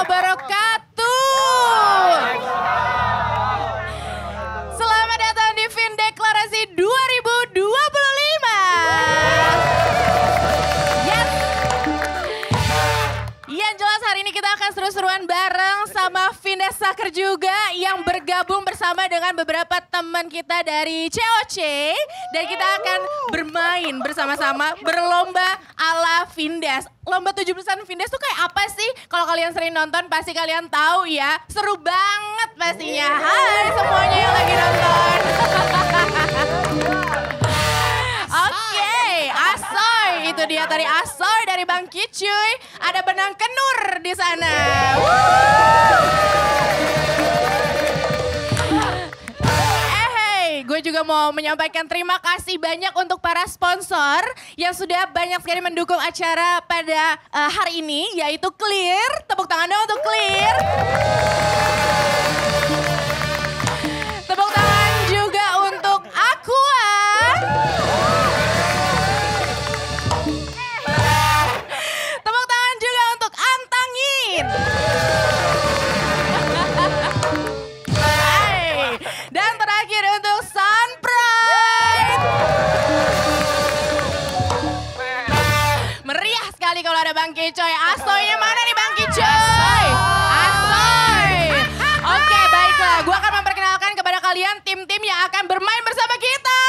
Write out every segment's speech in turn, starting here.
wabarakatuh. Selamat datang di Vindeklarasi 2025. Yang jelas hari ini kita akan seru-seruan bareng sama Vindesaker juga yang bergabung bersama dengan beberapa teman kita dari COC. Dan kita akan bermain bersama-sama berlomba ala Vindes. Lomba 17-an Vindes tuh kayak apa sih? Kalau kalian sering nonton pasti kalian tahu ya. Seru banget pastinya. Hai semuanya yang lagi nonton. Oke, Asoy. Itu dia tadi Asoy dari Bang Kicuy. Ada benang kenur di sana. Gue juga mau menyampaikan terima kasih banyak untuk para sponsor yang sudah banyak sekali mendukung acara pada hari ini, yaitu Clear. Tepuk tangan dong untuk Clear. Tepuk tangan juga untuk Aqua. Tepuk tangan juga untuk Antangin. Dan terakhir untuk Sunpride. Meriah sekali kalau ada Bang Kicoy. Asoynya mana nih Bang Kicoy? Asoy. Oke baiklah, gue akan memperkenalkan kepada kalian tim-tim yang akan bermain bersama kita.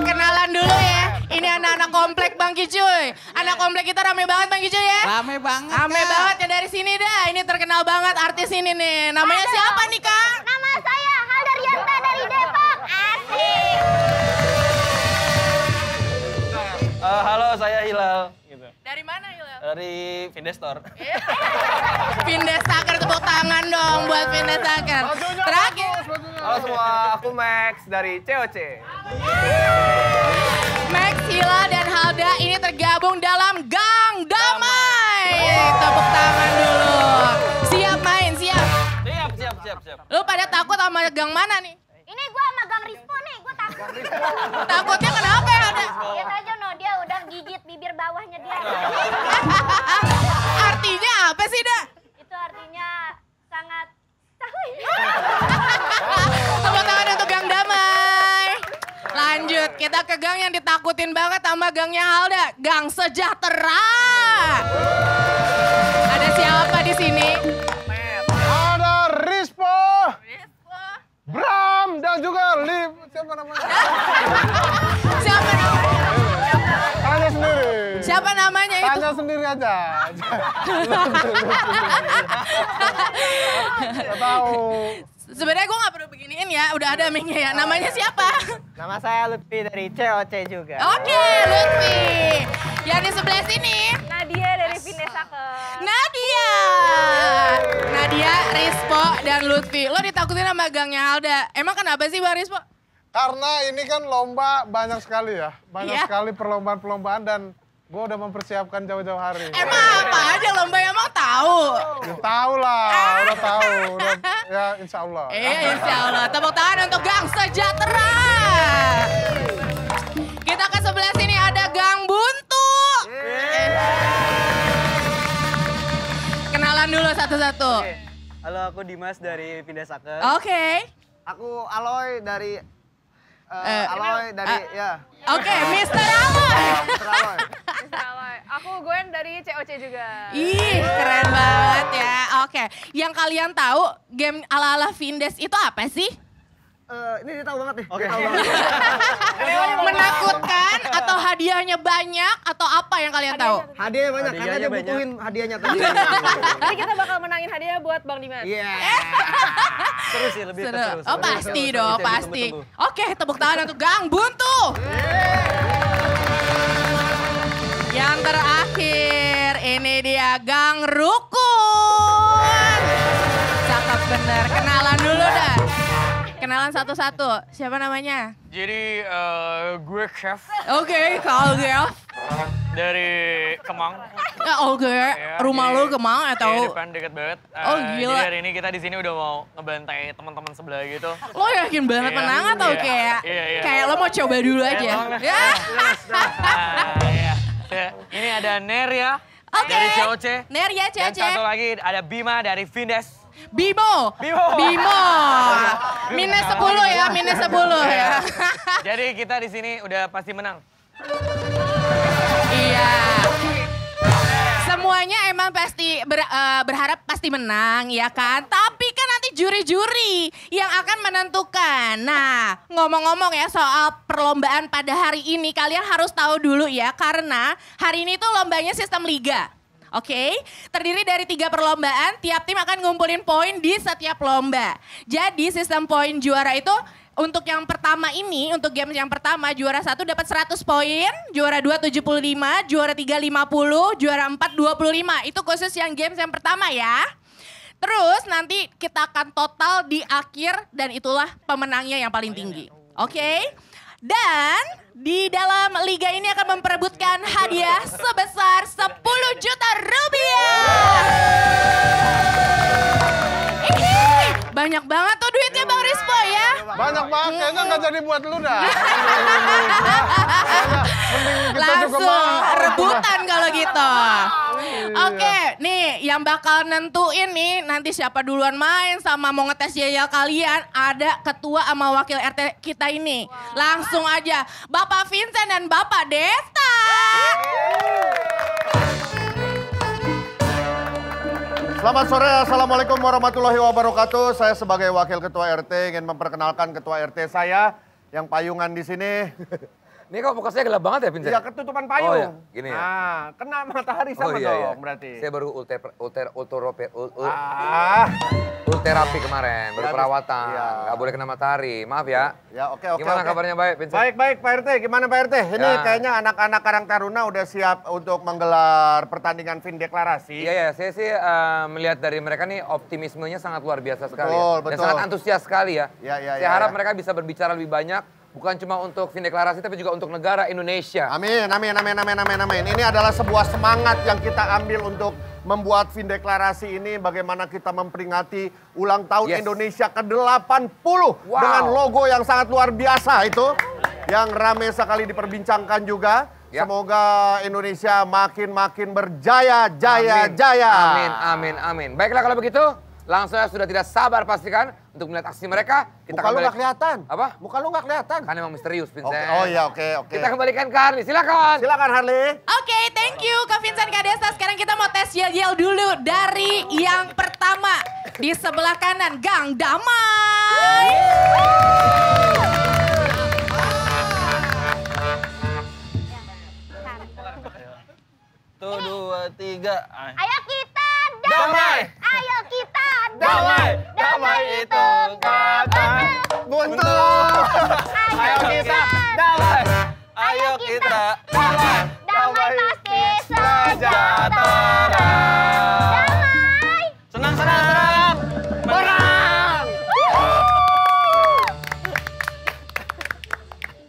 Kenalan dulu ya, ini anak-anak komplek Bang Kicoy. Anak komplek kita rame banget Bang Kicoy ya. Rame banget. Rame banget ya dari sini dah. Ini terkenal banget artis ini nih. Namanya siapa nih Kak? Nama saya Haldarianta dari Depok. Asik. Halo, saya Hilal. Gitu. Dari mana Hilal? Dari Vindestore. Vindesaker, tepuk tangan dong buat Vindesaker. Terakhir. Halo semua, aku Max dari COC. Max, Hila, dan Halda ini tergabung dalam Gang Damai. Tepuk tangan dulu. Siap main, siap. Siap. Lu pada takut sama gang mana nih? Ini gua sama Gang Rispo nih, gua takut. Takutnya kenapa ya? Lihat aja no, dia udah gigit bibir bawahnya dia. Artinya apa sih, Da? Itu artinya sangat Tepuk tangan untuk Gang Damai. Lanjut, kita ke gang yang ditakutin banget sama gangnya Halda. Gang Sejahtera. Ada siapa di sini? Ada Rispo, Bram, dan juga Lip. Siapa namanya? Siapa namanya? Tanya sendiri. Siapa namanya itu? Tanya sendiri aja. Gak tahu. Sebenarnya gue gak perlu beginiin ya, udah ada mic-nya ya. Namanya siapa? Nama saya Lutfi dari COC juga. Oke, Lutfi. Yang di sebelah sini, Nadia dari Vindesaker. Nadia, Rispo, dan Lutfi. Lo ditakutin sama gangnya Halda. Emang kenapa sih Bang Rispo? Karena ini kan lomba banyak sekali ya. Banyak Iya. sekali perlombaan-perlombaan dan gue udah mempersiapkan jauh-jauh hari. Emang apa aja lomba yang mau tahu? Ya, tahu lah, udah tahu. Udah, ya insya Allah. Insya Allah. Tepuk tangan untuk Gang Sejahtera. Kita ke sebelah sini ada Gang Buntu. Kenalan dulu satu-satu. Halo, aku Dimas dari Vindesaker. Oke. Aku Aloy dari ya. Oke, Mr. Aloy. Mr. Aloy. Aku Gwen dari COC juga. Ih, keren banget ya. Oke, yang kalian tahu game ala-ala Vindes itu apa sih? Ini dia tahu banget nih. Oke. Dia tahu banget. Menakutkan atau hadiahnya banyak atau apa yang kalian tahu? Hadiahnya banyak karena Hadiahnya dia banyak. butuhin hadiahnya tadi. Nanti kita bakal menangin hadiah buat Bang Dimas. Iya. Seru sih, lebih ke seru. Oh pasti dong, Ditunggu, pasti. tunggu. Oke, tepuk tangan untuk Gang Buntu. Yang terakhir, ini dia Gang Rukun. Cakep bener, kenalan dulu dah. Kenalan satu-satu, siapa namanya? Jadi gue chef Oke, Kak Olga. dari Kemang. Olga, rumah lu Kemang Di atau? depan deket banget. Oh, gila. Jadi hari ini kita di sini udah mau ngebantai teman-teman sebelah gitu. Lo yakin banget Iya. menang atau Iya. kayak Iya. kayak lo mau coba dulu aja? Emang lah. Ya. Iya. Ini ada Neria Oke. dari COC. Neria Dan COC. satu lagi ada Bima dari Vindes. Bimo. Minus 10 ya, minus 10 ya. Jadi kita di sini udah pasti menang. Iya. Semuanya emang pasti berharap pasti menang ya kan. Tapi kan nanti juri-juri yang akan menentukan. Nah, ngomong-ngomong ya soal perlombaan pada hari ini, kalian harus tahu dulu ya karena hari ini tuh lombanya sistem liga. Oke, terdiri dari 3 perlombaan, tiap tim akan ngumpulin poin di setiap lomba. Jadi sistem poin juara itu untuk yang pertama ini, untuk game yang pertama juara 1 dapat 100 poin, juara 2 75, juara 3 50, juara 4 25. Itu khusus yang games yang pertama ya. Terus nanti kita akan total di akhir dan itulah pemenangnya yang paling tinggi. Oke? Dan di dalam liga ini akan memperebutkan hadiah sebesar 10 juta rupiah. Banyak banget tuh duitnya Bang Rispo ya. Banyak banget, kayaknya nggak jadi buat lu dah. Langsung rebutan kalau gitu. Oke, nih yang bakal nentuin nih nanti siapa duluan main sama mau ngetes yel kalian. Ada ketua sama wakil RT kita ini. Langsung aja, Bapak Vincent dan Bapak Desta. Selamat sore, Assalamualaikum warahmatullahi wabarakatuh. Saya sebagai wakil ketua RT ingin memperkenalkan ketua RT saya yang payungan di sini. Ini kok muka saya gelap banget ya, Vincent? Iya, ketutupan payung. Oh, iya. Gini ya? Nah, kena matahari sama dong berarti. Saya baru ulterapi kemarin, baru perawatan. Iya. Nggak boleh kena matahari, maaf ya. Ya, oke. Gimana kabarnya, baik, Vincent? Baik, Pak RT. Gimana Pak RT? Ini Ya. kayaknya anak-anak Karang Taruna udah siap untuk menggelar pertandingan deklarasi. Iya, saya sih melihat dari mereka nih optimismenya sangat luar biasa sekali. Betul. Dan sangat antusias sekali ya. Iya, Saya harap mereka bisa berbicara lebih banyak. Bukan cuma untuk deklarasi, tapi juga untuk negara Indonesia. Amin. Ini adalah sebuah semangat yang kita ambil untuk membuat deklarasi ini. Bagaimana kita memperingati ulang tahun Indonesia ke-80. Dengan logo yang sangat luar biasa itu. Yang ramai sekali diperbincangkan juga. Ya. Semoga Indonesia makin berjaya, jaya. Amin. Baiklah kalau begitu, langsung sudah tidak sabar pastikan untuk melihat aksi mereka. Muka lu nggak kelihatan. Apa? Muka lu nggak kelihatan. Kan emang misterius, Vincent. Oke. Kita kembalikan ke Harley, silakan. Silakan Harley. Oke, thank you Kak Vincent, Kak Desta. Sekarang kita mau tes yel-yel dulu dari yang pertama. Di sebelah kanan, Gang Damai. Tuh, 2, 3. Ayo kita Damai. Ayo kita Damai itu kata Buntu. Ayo kita damai. Ayo kita damai. Damai pasti Sejahtera. Damai. Senang. Menang.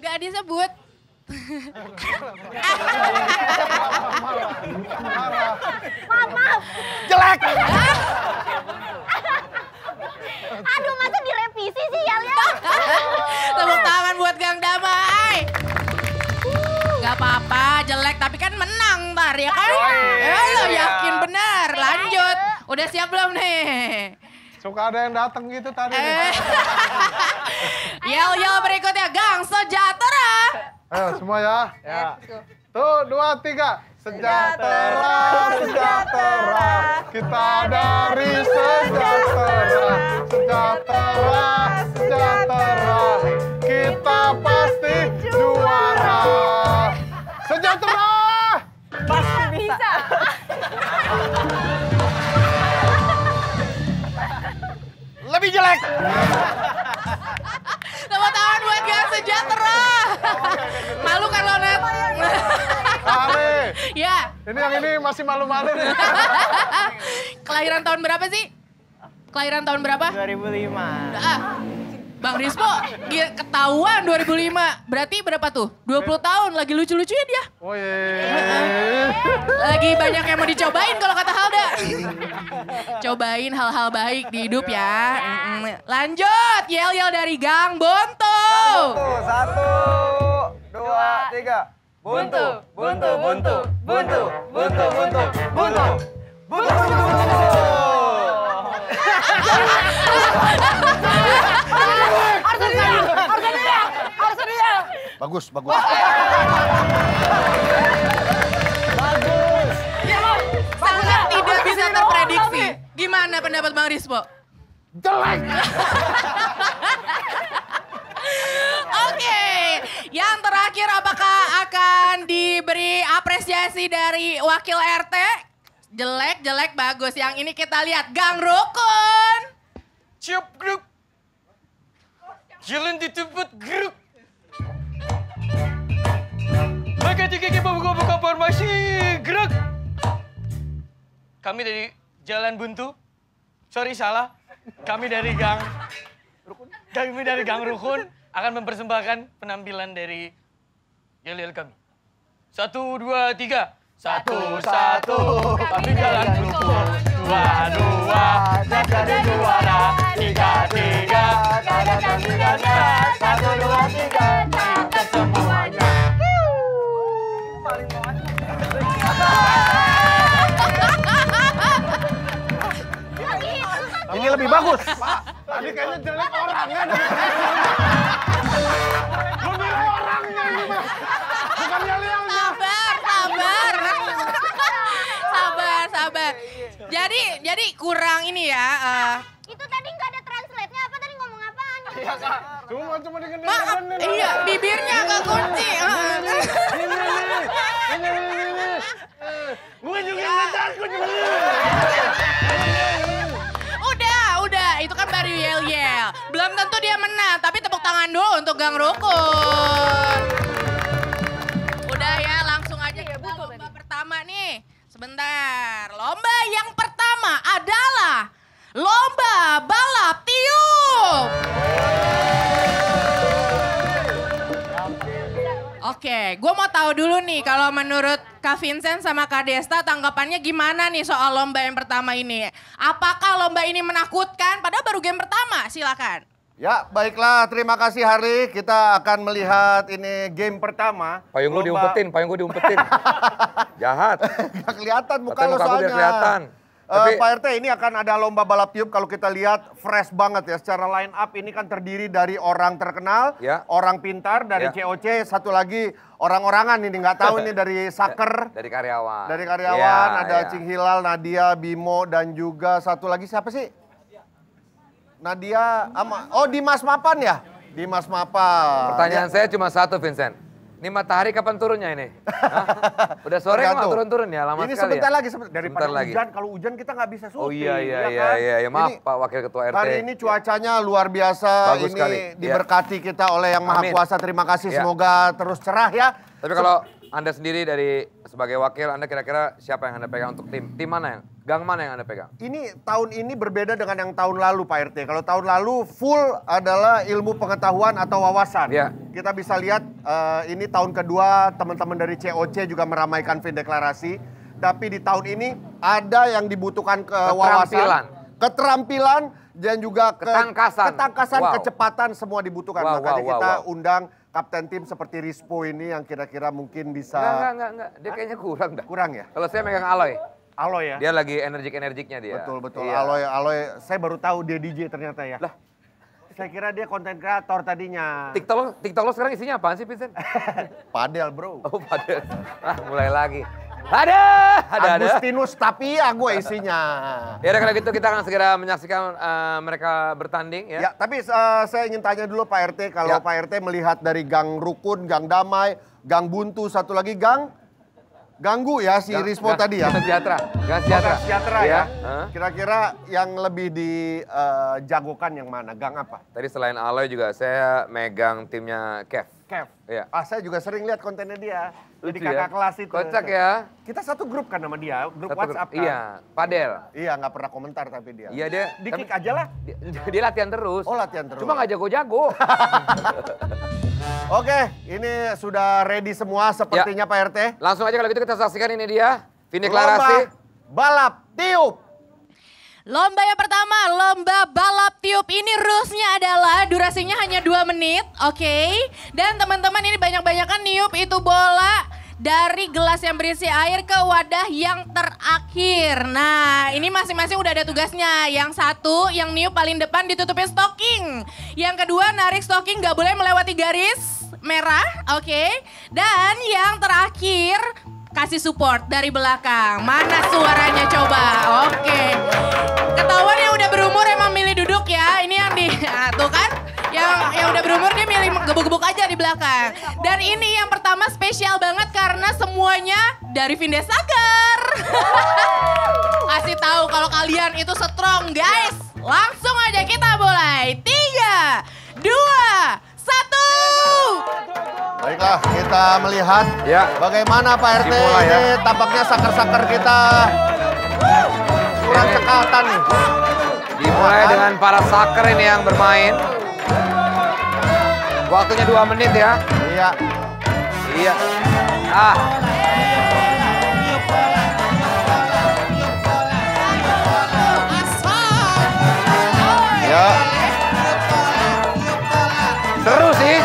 Gak disebut. Maaf. Jelek. Aduh, masa direvisi sih yelnya? Tepuk tangan buat Gang Damai. Gak apa-apa, jelek tapi kan menang ntar ya kan? Lo yakin bener, lanjut. Udah siap belum nih? Suka ada yang datang gitu tadi. Yel-yel berikutnya, Gang Sejahtera. Ayo semua ya. Tuh, 2, 3. Sejahtera. Kita dari sejahtera. Kita pasti juara. Sejahtera. Pasti bisa. Lebih jelek. Tepuk tangan buat Gang Sejahtera. Malu kan lo, Net? Ale. Ya, Ini yang ini masih malu-malu nih. kelahiran tahun berapa sih? Kelahiran tahun berapa? 2005. Bang Rispo, ketahuan 2005. Berarti berapa tuh? 20 tahun, lagi lucu-lucunya dia. Oh iya. Lagi banyak yang mau dicobain kalau kata Halda. Cobain hal-hal baik di hidup ya. Lanjut, yel-yel dari Gang Bonto. 1, 2, 3. buntu, buntu, buntu, buntu, buntu, buntu, buntu, buntu. Bagus, bagus. Sangat tidak bisa terprediksi. Gimana pendapat Bang Rispo? Jelek. Oke, yang terakhir apakah akan diberi apresiasi dari wakil RT? Jelek, jelek, bagus. Yang ini kita lihat Gang Rukun. Ciup grup. Jalan di tempat grup. Maka jika kita buka formasi gerak. Kami dari Jalan Buntu. Sorry salah. Kami dari Gang Rukun akan mempersembahkan penampilan dari yel-yel kami. 1, 2, 3. 1, 1. Kami Jalan Rukun. 2, 2. Jadi juara. 3, 3. Dan 1, 2, 3. Kita semuanya. Ini lebih bagus. Pak, tadi kayaknya jelek orangnya. Lu nilai orangnya ini, Mas. Bukan yel-yelnya. Sabar. Jadi kurang ini ya. Itu tadi nggak ada translate-nya, apa tadi ngomong apaan? Iya, Kak. Cuma dengerin. Maaf, iya bibirnya agak kunci. Gue juga nggak takut. Udah, itu kan baru yel-yel. Belum tentu dia menang, tapi tepuk tangan dulu untuk Gang Rukun. Udah ya, langsung aja ke lomba pertama nih. Sebentar, lomba yang pertama adalah lomba balap tiup. Oke, gue mau tahu dulu nih kalau menurut Kak Vincent sama Kak Desta tanggapannya gimana nih soal lomba yang pertama ini? Apakah lomba ini menakutkan? Padahal baru game pertama, silakan. Ya, baiklah. Terima kasih Hari. Kita akan melihat ini game pertama. Payung gue diumpetin. Jahat. Gak kelihatan muka Katanya lo muka gue soalnya. biar kelihatan. Tapi- Pak RT, ini akan ada lomba balap tiup. Kalau kita lihat fresh banget ya. Secara line up ini kan terdiri dari orang terkenal, Ya. orang pintar dari Ya. COC, satu lagi orang-orangan ini nggak tahu ini dari Saker. Dari karyawan. Dari karyawan, Ya, ada ya. Cing Hilal, Nadia, Bimo, dan juga satu lagi siapa sih? Nadia, Dimas Mapan ya? Dimas Mapan. Pertanyaan saya cuma satu, Vincent. Ini matahari kapan turunnya ini? Hah? Udah sore kok nggak turun-turun ya? Lama Ini sekali sebentar ya? lagi, daripada Sebentar lagi. hujan. Kalau hujan kita nggak bisa syuting. Oh iya, kan? Maaf Ini- Pak Wakil Ketua RT. Hari ini cuacanya luar biasa, Bagus ini sekali. diberkati kita oleh Yang Maha Amin. Kuasa. Terima kasih, Ya. semoga terus cerah ya. Tapi kalau Anda sendiri dari sebagai wakil, Anda kira-kira siapa yang Anda pegang untuk tim? Tim mana gang mana yang Anda pegang? Ini tahun ini berbeda dengan yang tahun lalu Pak RT. Kalau tahun lalu full adalah ilmu pengetahuan atau wawasan. Ya. Kita bisa lihat ini tahun kedua teman-teman dari COC juga meramaikan Vindeklarasi. Tapi di tahun ini ada yang dibutuhkan wawasan, keterampilan dan juga ketangkasan, Wow. kecepatan semua dibutuhkan. Wow, Makanya wow, kita wow. undang kapten tim seperti Rispo ini yang kira-kira mungkin bisa Enggak. Dia kayaknya kurang dah. kurang ya. Kalau saya megang Aloy. Aloy ya. Dia lagi energiknya dia. Betul. Iya. Aloy, saya baru tahu dia DJ ternyata ya. Lah. Saya kira dia konten kreator tadinya. TikTok lo sekarang isinya apaan sih, Vincent? Padel, bro. Oh, padahal. Mulai lagi. Ada. Agustinus tapi gue isinya. Ya udah kalau gitu kita akan segera menyaksikan mereka bertanding ya. Ya, tapi saya ingin tanya dulu Pak RT, kalau Ya. Pak RT melihat dari Gang Rukun, Gang Damai, Gang Buntu, satu lagi Gang Ganggu ya si Rispo tadi ya. Gang Sejahtera. Gang Sejahtera ya. Hah? Kira-kira yang lebih dijagokan yang mana? Gang apa? Tadi selain Aloy juga saya megang timnya Kev. Kev. Iya. Saya juga sering lihat kontennya dia. Jadi Lucu ya. kakak kelas itu. Kocak ya. Kita satu grup kan sama dia, grup Satu WhatsApp kan. Iya, Padel. Iya, nggak pernah komentar tapi dia. Iya dia. Di-kick aja lah. Dia latihan terus. Oh, latihan terus. Cuma nggak jago-jago. Oke, ini sudah ready semua sepertinya Ya. Pak RT. Langsung aja kalau gitu kita saksikan ini dia. Vindeklarasi. Lomba balap tiup. Lomba yang pertama, lomba balap tiup. Ini rules-nya adalah durasinya hanya 2 menit, oke? Dan teman-teman ini banyak-banyakan niup itu bola dari gelas yang berisi air ke wadah yang terakhir. Nah, ini masing-masing udah ada tugasnya. Yang satu, yang niup paling depan ditutupin stocking. Yang kedua, narik stocking gak boleh melewati garis merah, oke. Dan yang terakhir, kasih support dari belakang. Mana suaranya coba? Oke. Ketahuan yang udah berumur emang milih duduk ya. Ini yang di, nah, tuh kan? Yang udah berumur dia milih gebuk-gebuk aja di belakang. Dan ini yang pertama spesial banget karena semuanya dari Vindesaker. Kasih tahu kalau kalian itu strong guys. Langsung aja kita mulai. 3, 2, 1. Baiklah, kita melihat bagaimana Pak RT Dimulai, ini tampaknya saker-saker kita kurang cekatan nih. Dimulai dengan para saker ini yang bermain. Waktunya 2 menit ya. Iya. Iya. Ya. Seru sih.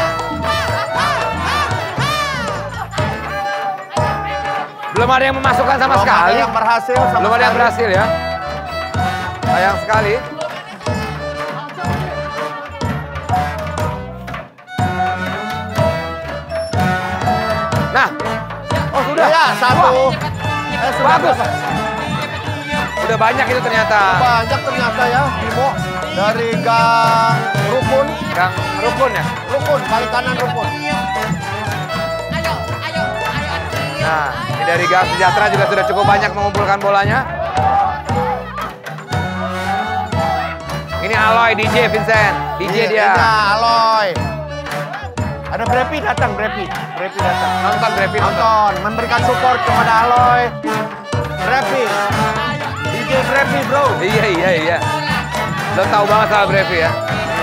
Belum ada yang memasukkan sama Belum sekali. ada yang berhasil sama Belum ada yang sekali. berhasil ya. Sayang sekali. Nah. Oh sudah. Ya, satu. Sudah Bagus. Udah banyak itu ternyata. Banyak ternyata ya, Bimo. Dari gang Rukun. Gang Rukun ya? Rukun, kali kanan Rukun. Nah, ini dari Gang Sejahtera juga sudah cukup banyak mengumpulkan bolanya. Ini Aloy, DJ Vincent. DJ dia. Iya, Aloy. Ada Brepi datang, Brepi. Brepi datang. Nonton Brepi, Nonton, memberikan support kepada Aloy. Brepi. DJ Brepi, bro. Iya. Lo tahu banget sama Brevi ya?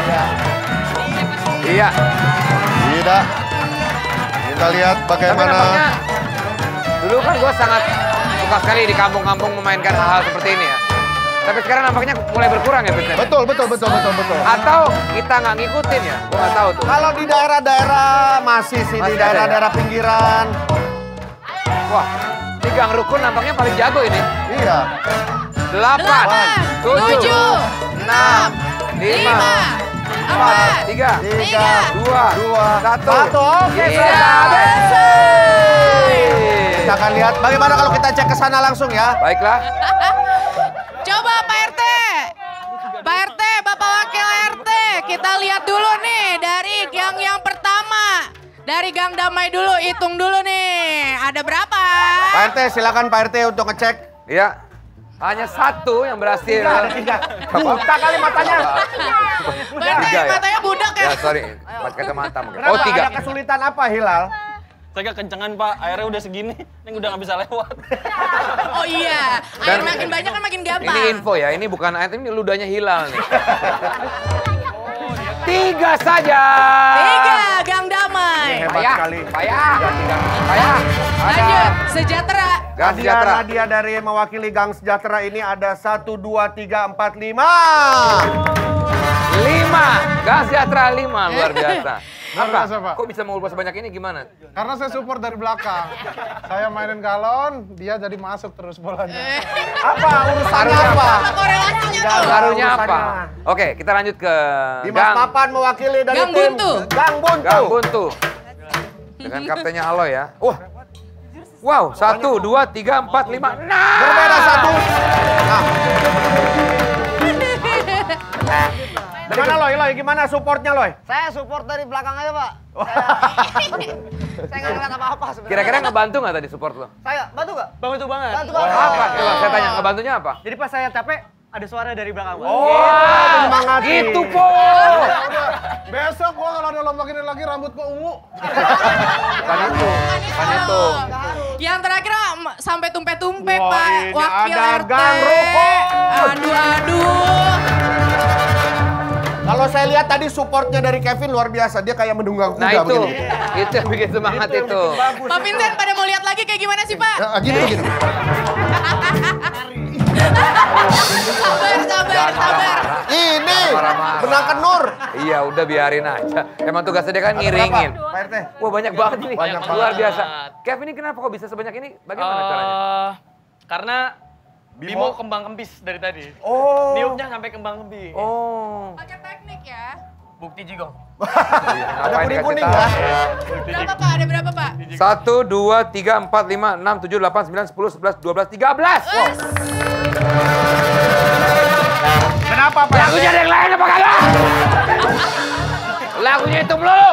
Iya. Iya. Tidak. Kita lihat Tapi bagaimana. nampaknya dulu kan gue sangat suka sekali di kampung-kampung memainkan hal-hal seperti ini ya. Tapi sekarang nampaknya mulai berkurang ya Vincent? Betul. Atau kita nggak ngikutin ya? Gue nggak tahu tuh. Kalau di daerah-daerah masih sih, Masih di ada ya? daerah-daerah pinggiran. Wah, di Gang Rukun nampaknya paling jago ini. Iya. 8, 7, 6, 5, 4, 3, 2, 1. 1. Oke, Iya. selesai. Kita akan lihat bagaimana kalau kita cek ke sana langsung ya. Baiklah. Coba Pak RT. Pak RT, Bapak Wakil RT. Kita lihat dulu nih dari gang yang pertama. Dari Gang Damai dulu, hitung dulu nih. Ada berapa? Pak RT, silakan Pak RT untuk ngecek. Iya. Hanya 1 yang berhasil. Tiga. Buta kali matanya. Pak RT, Tiga ya? matanya budak ya? Ya sorry, pakai kacamata mungkin. Kenapa? Oh 3. Ada kesulitan apa, Hilal? Saya kekencengan Pak, airnya udah segini, ini udah nggak bisa lewat. Oh iya, air makin banyak kan makin gampang. Ini info ya, ini bukan air, ini ludahnya Hilal nih. 3 saja. 3, Gang Damai. Hebat sekali. Payah. Lanjut, Sejahtera. Gang Sejahtera. Nadia dari mewakili Gang Sejahtera ini ada 1, 2, 3, 4, 5. 5. Gang Sejahtera 5, luar biasa. Luar biasa, Pak. Kok bisa mengubah sebanyak ini gimana? Karena saya support dari belakang. Saya mainin galon, dia jadi masuk terus bolanya. Apa urusannya Pengaruhnya apa? Apa korelasinya tuh? Pengaruhnya apa? urusannya. Oke, kita lanjut ke Dimas Papan mewakili dari Gang tim Buntu. Gang Buntu. Gang Buntu. Dengan kaptennya Aloy ya. Wow, 1, 2, 3, 4, 5, 6. Berbeda 1. Nah. Gimana Loy? Gimana supportnya Loy? Saya support dari belakang aja, Pak. Saya nggak ngeliat apa-apa sebenarnya. Kira-kira ngebantu nggak tadi support lo? Saya bantu nggak? Bantu banget. Bantu banget. Apa? Coba saya tanya, ngebantunya apa? Jadi pas saya capek, ada suara dari belakang. Semangat Gitu, Po. Besok gua kalau ada lomba gini lagi rambut gua ungu. Bukan itu. Yang terakhir sampai tumpe-tumpe Wah, Pak ini Wakil ada RT. Gang Rukun. Aduh. Kalau saya lihat tadi supportnya dari Kevin luar biasa. Dia kayak menunggang kuda Nah itu begini. yang bikin semangat itu. Pak Vincent pada mau lihat lagi kayak gimana sih Pak? Gitu. Sabar. Ini Marah-marah. benangkan Nur. Iya, udah biarin aja. Emang tugasnya dia kan ngiringin. Pak RT. Wah, banyak banget nih. Banyak Luar banget. biasa. Kev, ini kenapa kok bisa sebanyak ini? Bagaimana caranya? Karena Bimo Bimo kembang kempis dari tadi. Oh. Niupnya sampai kembang kempis. Oh. Pakai teknik ya. Bukti jigong. Ada Ngapain dikasih kuning-kuning tahu? ya. Berapa Pak? Ada berapa Pak? 1, 2, 3, 4, 5, 6, 7, 8, 9, 10, 11, 12, 13. Wes. Kenapa Pak RT? Lagunya ada yang lain apa kagak? Lagunya itu melulu.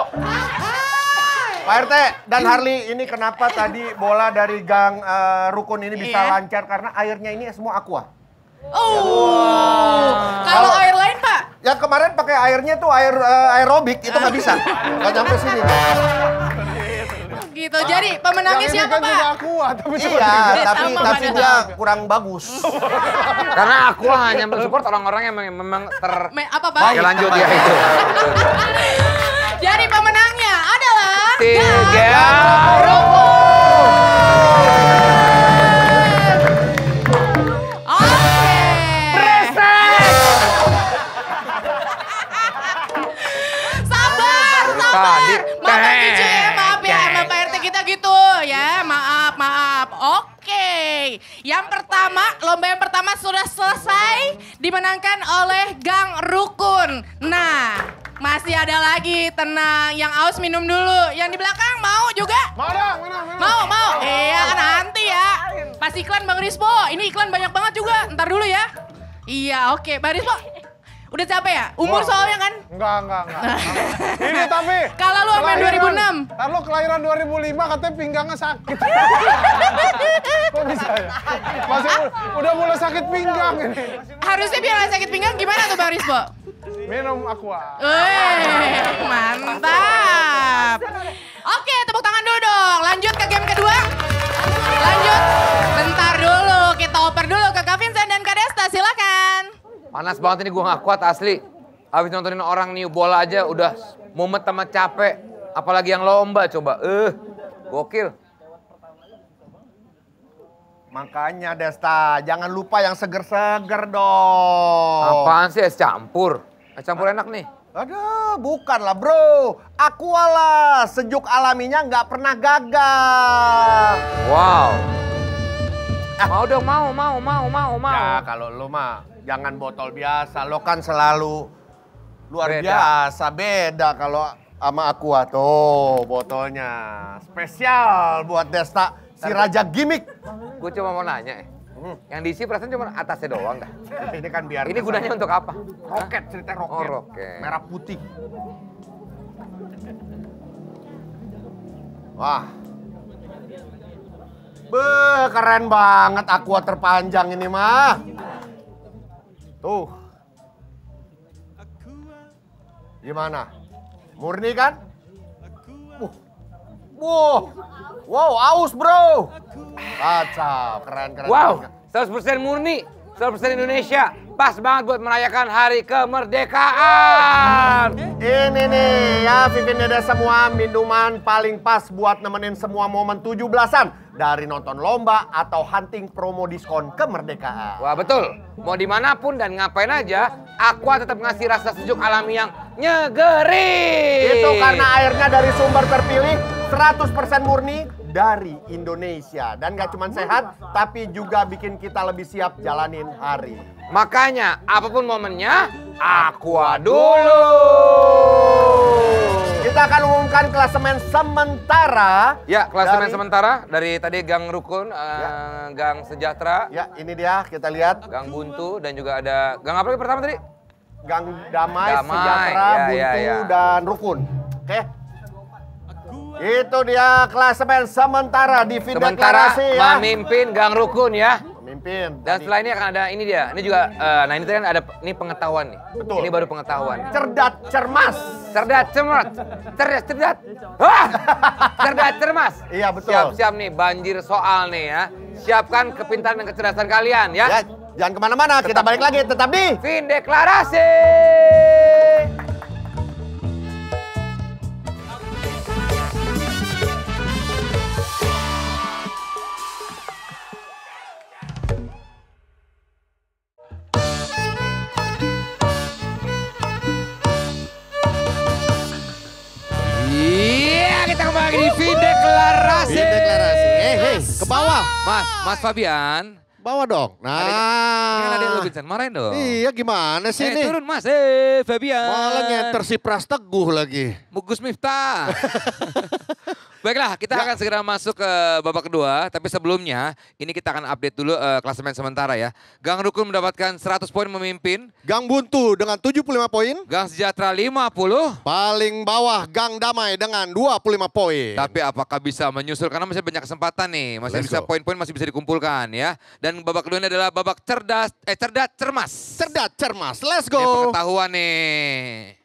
Pak RT dan Harley, ini kenapa tadi bola dari gang Rukun ini bisa Iya. lancar? Karena airnya ini semua aqua. Oh. Kalau air lain Pak? Yang kemarin pakai airnya tuh air aerobik, itu nggak bisa. Nggak nyampe sini. Gitu. Jadi pemenangnya Yang ini siapa kan juga Pak? aqua, tapi cuma Iya, Dia tapi sama tapi padahal. dia kurang bagus. Karena aku hanya mensupport orang-orang yang memang Apa Pak? Oke, lanjut ya itu. Jadi pemenangnya adalah 3. Sabar. Tadi. Bapak Cici, maaf ya sama Pak RT kita gitu ya. Maaf. Oke. Yang pertama, lomba yang pertama sudah selesai dimenangkan oleh Gang Rukun. Nah, masih ada lagi, tenang. Yang aus minum dulu. Yang di belakang mau juga? Mau dong, minum. Mau. Iya, nanti ya. Pas iklan Bang Rispo. Ini iklan banyak banget juga. Ntar dulu ya. Iya, oke. Bang Rispo, udah capek ya? Umur soalnya kan? Enggak. Ini tapi. Kalau lu sampai 2006. Ntar lu kelahiran 2005 katanya pinggangnya sakit. Kok bisa ya? Masih udah mulai sakit pinggang ini. Harusnya biar nggak sakit pinggang gimana tuh Bang Rispo? Minum aqua. Mantap. Oke, tepuk tangan dulu dong. Lanjut ke game kedua. Lanjut. Bentar dulu, kita oper dulu ke Kak Vincent dan Kak Desta, silakan. Panas banget ini, gue gak kuat asli. Habis nontonin orang niup bola aja udah mumet sama capek. Apalagi yang lomba coba. Gokil. Makanya Desta, jangan lupa yang seger-seger dong. Apaan sih es campur? Es campur enak nih. Aduh, bukan lah bro. Aqua lah, sejuk alaminya nggak pernah gagal. Wow. Mau dong, mau. Ya kalau lu mah jangan botol biasa, lo kan selalu luar Beda. biasa. Beda kalau sama Aqua tuh botolnya. Spesial buat Desta, si raja gimmick. Gue cuma mau nanya yang diisi perasaan cuma atasnya doang dah. Ini kan biar Ini gunanya untuk apa? roket, cerita roket. Oh, roket. Merah putih. Wah. Beuh, keren banget Aqua terpanjang ini mah. Tuh. Gimana? Murni kan? Wow, aus bro. Kacau, keren. Wow, 100% murni, 100% Indonesia. Pas banget buat merayakan hari kemerdekaan. Ini nih ya Vivin Dede semua minuman paling pas buat nemenin semua momen 17-an. Dari nonton lomba atau hunting promo diskon kemerdekaan. Wah betul, mau dimanapun dan ngapain aja, Aqua tetap ngasih rasa sejuk alami yang nyegerin. Itu karena airnya dari sumber terpilih 100% murni dari Indonesia. Dan gak cuma sehat, tapi juga bikin kita lebih siap jalanin hari. Makanya, apapun momennya, Aqua dulu. Kita akan umumkan klasemen sementara. Ya, klasemen dari- sementara dari tadi Gang Rukun, Gang Sejahtera, Ya, ini dia kita lihat. Gang Buntu, dan juga ada Gang apa lagi pertama tadi? Gang Damai, Damai, Sejahtera, ya, Buntu, ya. dan Rukun. Oke. Itu dia klasemen sementara di feed Sementara deklarasi ya. memimpin Gang Rukun ya. Pemimpin. Dan setelah ini akan ada ini dia. Ini juga, nah ini tadi kan ada ini pengetahuan nih. Betul. Ini baru pengetahuan. Cerdas, cermas. Cerdas, cerdas. Wah! Cerdas, cermas. Iya, betul. Siap-siap nih banjir soal nih ya. Siapkan kepintaran dan kecerdasan kalian ya. Ya, jangan kemana-mana. Kita balik lagi tetap di Fin deklarasi. Mas Fabian. Bawa dong. Ini kan adek lu Nah. Vincent, marahin dong. Iya gimana sih ini? Turun Mas, Fabian. Malah ngenter si Pras Teguh lagi. Mugus Miftah. Baiklah, kita akan segera masuk ke babak kedua. Tapi sebelumnya, ini kita akan update dulu klasemen sementara ya. Gang Rukun mendapatkan 100 poin memimpin. Gang Buntu dengan 75 poin. Gang Sejahtera 50. Paling bawah Gang Damai dengan 25 poin. Tapi apakah bisa menyusul? Karena masih banyak kesempatan nih. Masih Let's bisa go. poin-poin masih bisa dikumpulkan ya. Dan babak kedua ini adalah babak cerdas cermas. Cerdas cermas. Let's Ini go. pengetahuan nih.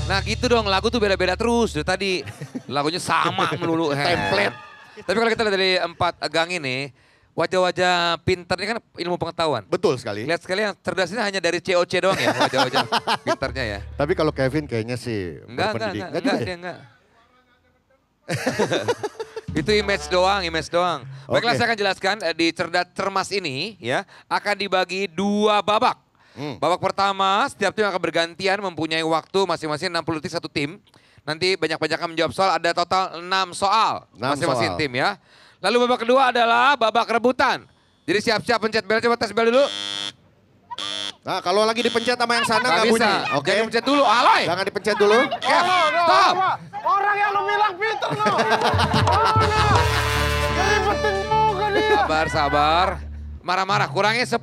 Nah gitu dong, lagu tuh beda-beda terus. Dari tadi lagunya sama melulu. Template. Tapi kalau kita lihat dari 4 gang ini, wajah-wajah pintar ini kan ilmu pengetahuan. Betul sekali. Lihat sekali yang cerdas ini hanya dari COC doang ya, wajah-wajah pintarnya ya. Tapi kalau Kevin kayaknya sih Enggak berpendidik. dia juga ya? enggak. Itu image doang. Baiklah Oke. saya akan jelaskan di cerdas cermas ini ya akan dibagi 2 babak. Babak pertama setiap tim akan bergantian mempunyai waktu masing-masing 60 detik satu tim. Nanti banyak-banyak menjawab soal, ada total 6 soal 6 masing-masing soal. tim ya. Lalu babak kedua adalah babak rebutan. Jadi siap-siap pencet bel, coba tes bel dulu. Nah, kalau lagi dipencet sama yang sana Nggak nggak bunyi. bisa, Oke. jangan pencet dulu, aloy. Jangan dipencet dulu. Kev, stop. Orang yang lu bilang pinter no. Ribetin juga dia. Sabar. Marah-marah, kurangnya 10.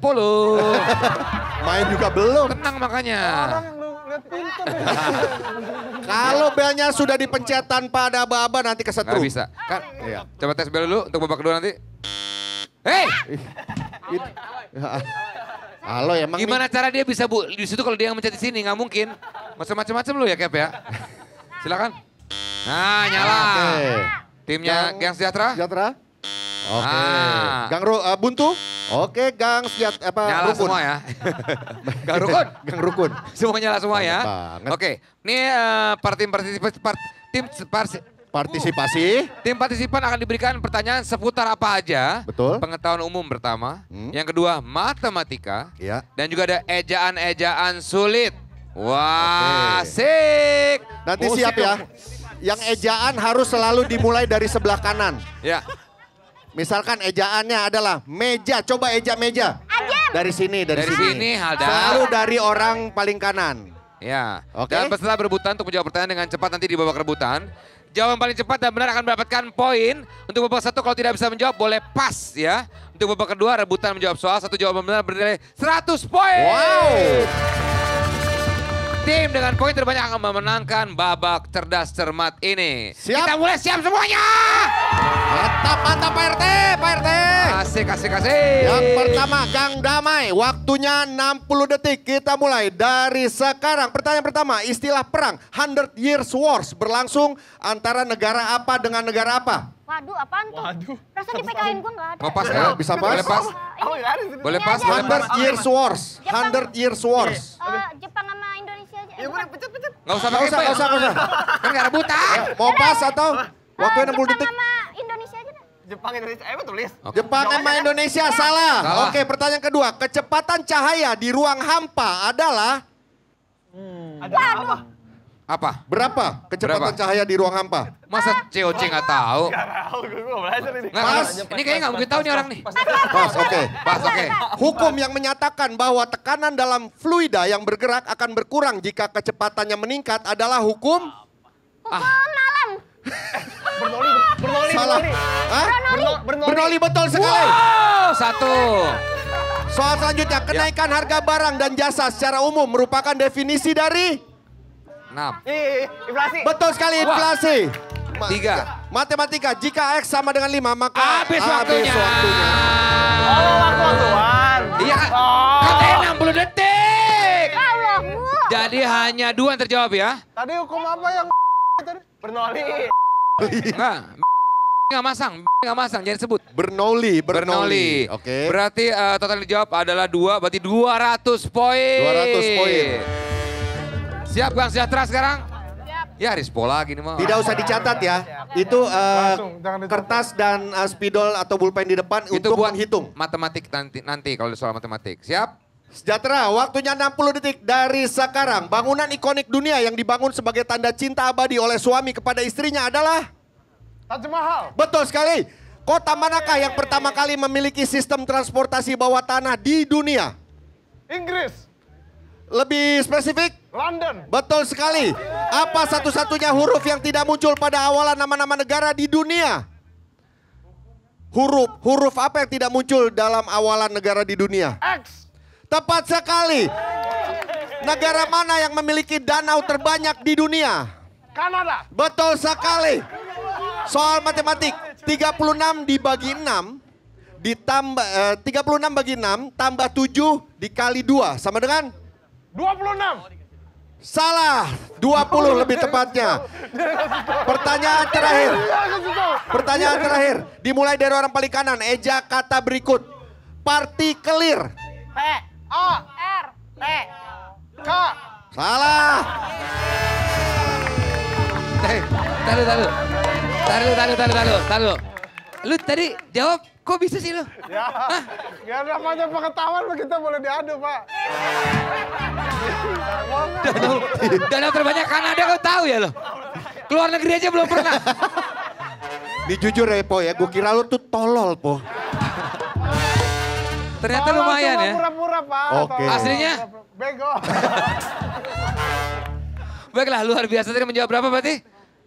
Main juga belum. Tenang makanya. Orang yang lu lihat pinter. Kalau belnya sudah dipencet tanpa ada aba-aba nanti Nggak kesetrum. bisa. Kan, Iya. coba tes bel dulu untuk babak kedua nanti. Hei, Halo emang gimana cara dia bisa di situ kalau dia yang mencet di sini? Nggak mungkin. Macam-macam lu ya Kev ya. Silakan. Nah, nyala. Oke. Timnya Gang Sejahtera. Sejahtera. Oke. Ah. Gang Buntu. Oke, Gang Sejahtera apa Nyala Rukun. semua ya. Gang Rukun. Gang Rukun. Semua nyala semua ya. Banget. Oke, ini Partisipasi. tim partisipan akan diberikan pertanyaan seputar apa aja. Betul. Pengetahuan umum pertama. Yang kedua, matematika. Ya. Dan juga ada ejaan-ejaan sulit. Wah, Oke. asik. Nanti Musik siap ya. dong. Yang ejaan harus selalu dimulai dari sebelah kanan. Ya. Misalkan ejaannya adalah meja. Coba eja meja. Dari sini, Dari sini, Halda. Selalu dari orang paling kanan. Ya. Oke. Dan peserta berebutan untuk menjawab pertanyaan dengan cepat nanti di babak rebutan. Jawaban paling cepat dan benar akan mendapatkan poin. Untuk babak 1 kalau tidak bisa menjawab boleh pas ya. Untuk babak kedua rebutan menjawab soal, 1 jawaban benar bernilai 100 poin. Wow. Tim dengan poin terbanyak akan memenangkan babak cerdas cermat ini. Siap. Kita mulai, siap semuanya. Mantap, mantap Pak RT, Pak RT. Asik. Yang pertama, Gang Damai. Waktunya 60 detik. Kita mulai dari sekarang. Pertanyaan pertama, istilah perang 100 Years Wars berlangsung antara negara apa dengan negara apa? Waduh, apaan tuh? Perasaan di PKN gue nggak ada. Mau pas Ya, nggak? bisa pas. Boleh pas? Boleh pas? Boleh pas? 100 Years Wars. 100 Years Wars. Jepang sama Indonesia aja. Ya boleh pencet. Nggak usah Nggak pakai usah, P. nggak usah, nggak usah. Kan nggak rebutan. Mau pas atau waktunya 60 Jepang detik? sama Indonesia aja deh. Jepang Indonesia, tulis. Jepang sama Indonesia salah. Salah. Oke, pertanyaan kedua. Kecepatan cahaya di ruang hampa adalah Ada apa? Apa? berapa? Kecepatan Berapa? cahaya di ruang hampa? Masa COC nggak tahu? Tahu gue belajar ini. Nggak, Pas. ini kayaknya nggak mungkin tahu nih orang nih. Pas, oke. Pas, oke. Hukum yang menyatakan bahwa tekanan dalam fluida yang bergerak akan berkurang jika kecepatannya meningkat adalah hukum? Salah. Hah? Bernoulli betul sekali. Wow, 1. Soal selanjutnya, kenaikan harga barang dan jasa secara umum merupakan definisi dari? 6. Inflasi. Betul sekali, inflasi. 3. Matematika, jika X sama dengan 5 maka Habis waktunya. Oh, waktu-waktuan. Iya kan? Katanya 60 detik. Allah, Bu. Jadi hanya 2 yang terjawab ya. Tadi hukum apa yang tadi? Bernoulli. Enggak. Nggak masang, jangan sebut. Bernoulli. Oke. Berarti total yang dijawab adalah 2, berarti 200 poin. 200 poin. Siap Gang Sejahtera sekarang? Siap. Ya Rispo lagi nih mah. Tidak usah dicatat ya. Itu Langsung, jangan dicatat. kertas dan spidol atau pulpen di depan Itu untuk buat menghitung. matematik nanti kalau soal matematik. Siap? Sejahtera, waktunya 60 detik dari sekarang. Bangunan ikonik dunia yang dibangun sebagai tanda cinta abadi oleh suami kepada istrinya adalah? Taj Mahal. Betul sekali. Kota manakah yang pertama kali memiliki sistem transportasi bawah tanah di dunia? Inggris. Lebih spesifik? London. Betul sekali. Apa satu-satunya huruf yang tidak muncul pada awalan nama-nama negara di dunia? Huruf apa yang tidak muncul dalam awalan negara di dunia? X. Tepat sekali. Negara mana yang memiliki danau terbanyak di dunia? Kanada. Betul sekali. Soal matematik, 36 dibagi 6 ditambah 36 bagi 6 tambah 7 dikali 2 sama dengan 26. salah. 20 lebih tepatnya. Pertanyaan terakhir. Dimulai dari orang paling kanan. Eja kata berikut. Partikelir. P. A. R. T. K. Salah. Taruh. Lu tadi jawab, kok bisa sih lu? Ya namanya pengetahuan kita boleh diadu, Pak. Danau terbanyak Kanada kau tahu ya lo? Keluar negeri aja belum pernah. Ini jujur ya Po ya, gue kira lu tuh tolol Po. Ternyata lumayan ya. Pura-pura, Pak. Oke. Aslinya? Bego. Baiklah, luar biasa tadi menjawab berapa berarti?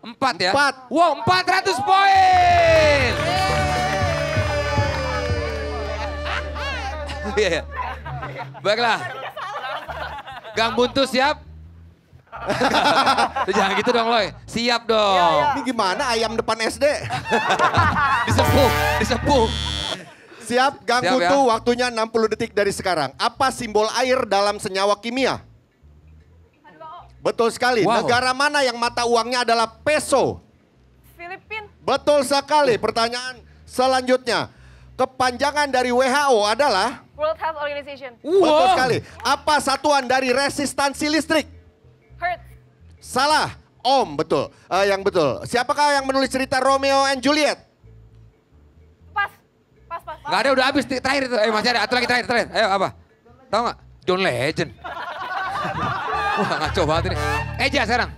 4 ya? 4. Wow, 400 poin. Iya. Baiklah. Gang Buntu siap? Jangan gitu dong Loy. Siap dong. Ini gimana ayam depan SD? Disepuh. Siap, Gang Siap, Buntu, ya. waktunya 60 detik dari sekarang. Apa simbol air dalam senyawa kimia? Betul sekali. Wow. Negara mana yang mata uangnya adalah peso? Filipina. Betul sekali. Pertanyaan selanjutnya. Kepanjangan dari WHO adalah? World Health Organization. Betul sekali. Apa satuan dari resistansi listrik? Hertz. Salah. Ohm, betul. Yang betul. Siapakah yang menulis cerita Romeo and Juliet? Pas. Gak ada, udah habis terakhir itu. Masih ada, atau lagi terakhir. Ayo apa? Tahu nggak? John Legend. Wah ngaco banget ini. Eja sekarang.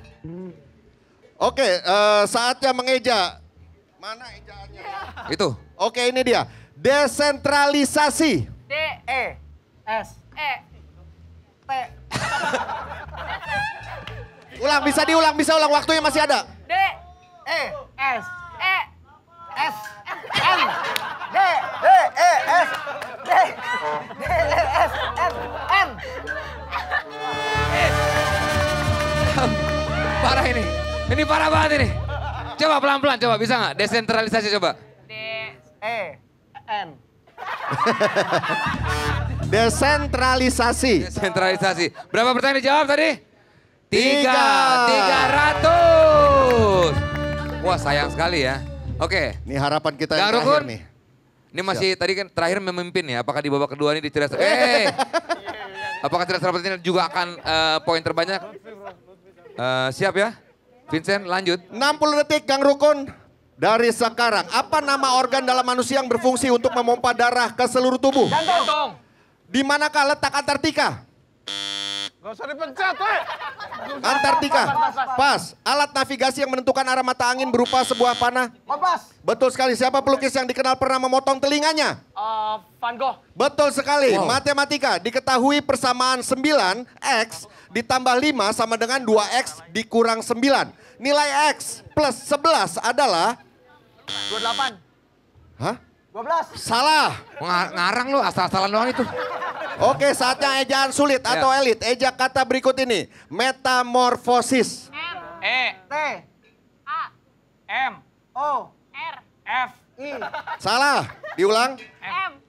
Oke, saatnya mengeja. Mana ejaannya? Itu. Oke, ini dia. Desentralisasi. D. E. S. E. T. Ulang, bisa ulang. Waktunya masih ada. D. E. S. E. S. M. D. D. E. S. D. D. E. S. M. M. Parah ini. Ini parah banget ini. Coba pelan-pelan, coba bisa nggak? Desentralisasi coba. D. E. N. Desentralisasi. Desentralisasi. Berapa pertanyaan dijawab tadi? 300. Wah sayang sekali ya. Oke. Ini harapan kita Gang yang terakhir Rukun. nih. Ini masih tadi kan terakhir memimpin ya. Apakah di babak kedua ini di cerdas? Apakah cerdas rapat ini juga akan poin terbanyak? Siap ya? Vincent lanjut. 60 detik Gang Rukun. Dari sekarang, apa nama organ dalam manusia yang berfungsi untuk memompa darah ke seluruh tubuh? Jantung. Di manakah letak Antartika? Gak usah dipencet, weh. Antartika. Pas. Alat navigasi yang menentukan arah mata angin berupa sebuah panah. Kompas. Betul sekali. Siapa pelukis yang dikenal pernah memotong telinganya? Van Gogh. Betul sekali. Wow. Matematika. Diketahui persamaan 9X ditambah 5 sama dengan 2X dikurang 9. Nilai X plus 11 adalah? 28. Hah? 12. Salah. Ngarang lu, asal-asalan doang itu. Oke, saatnya ejaan sulit atau elit. Eja kata berikut ini. Metamorfosis. M. E. T. A. M. O. R. F. I. Salah. Diulang. M.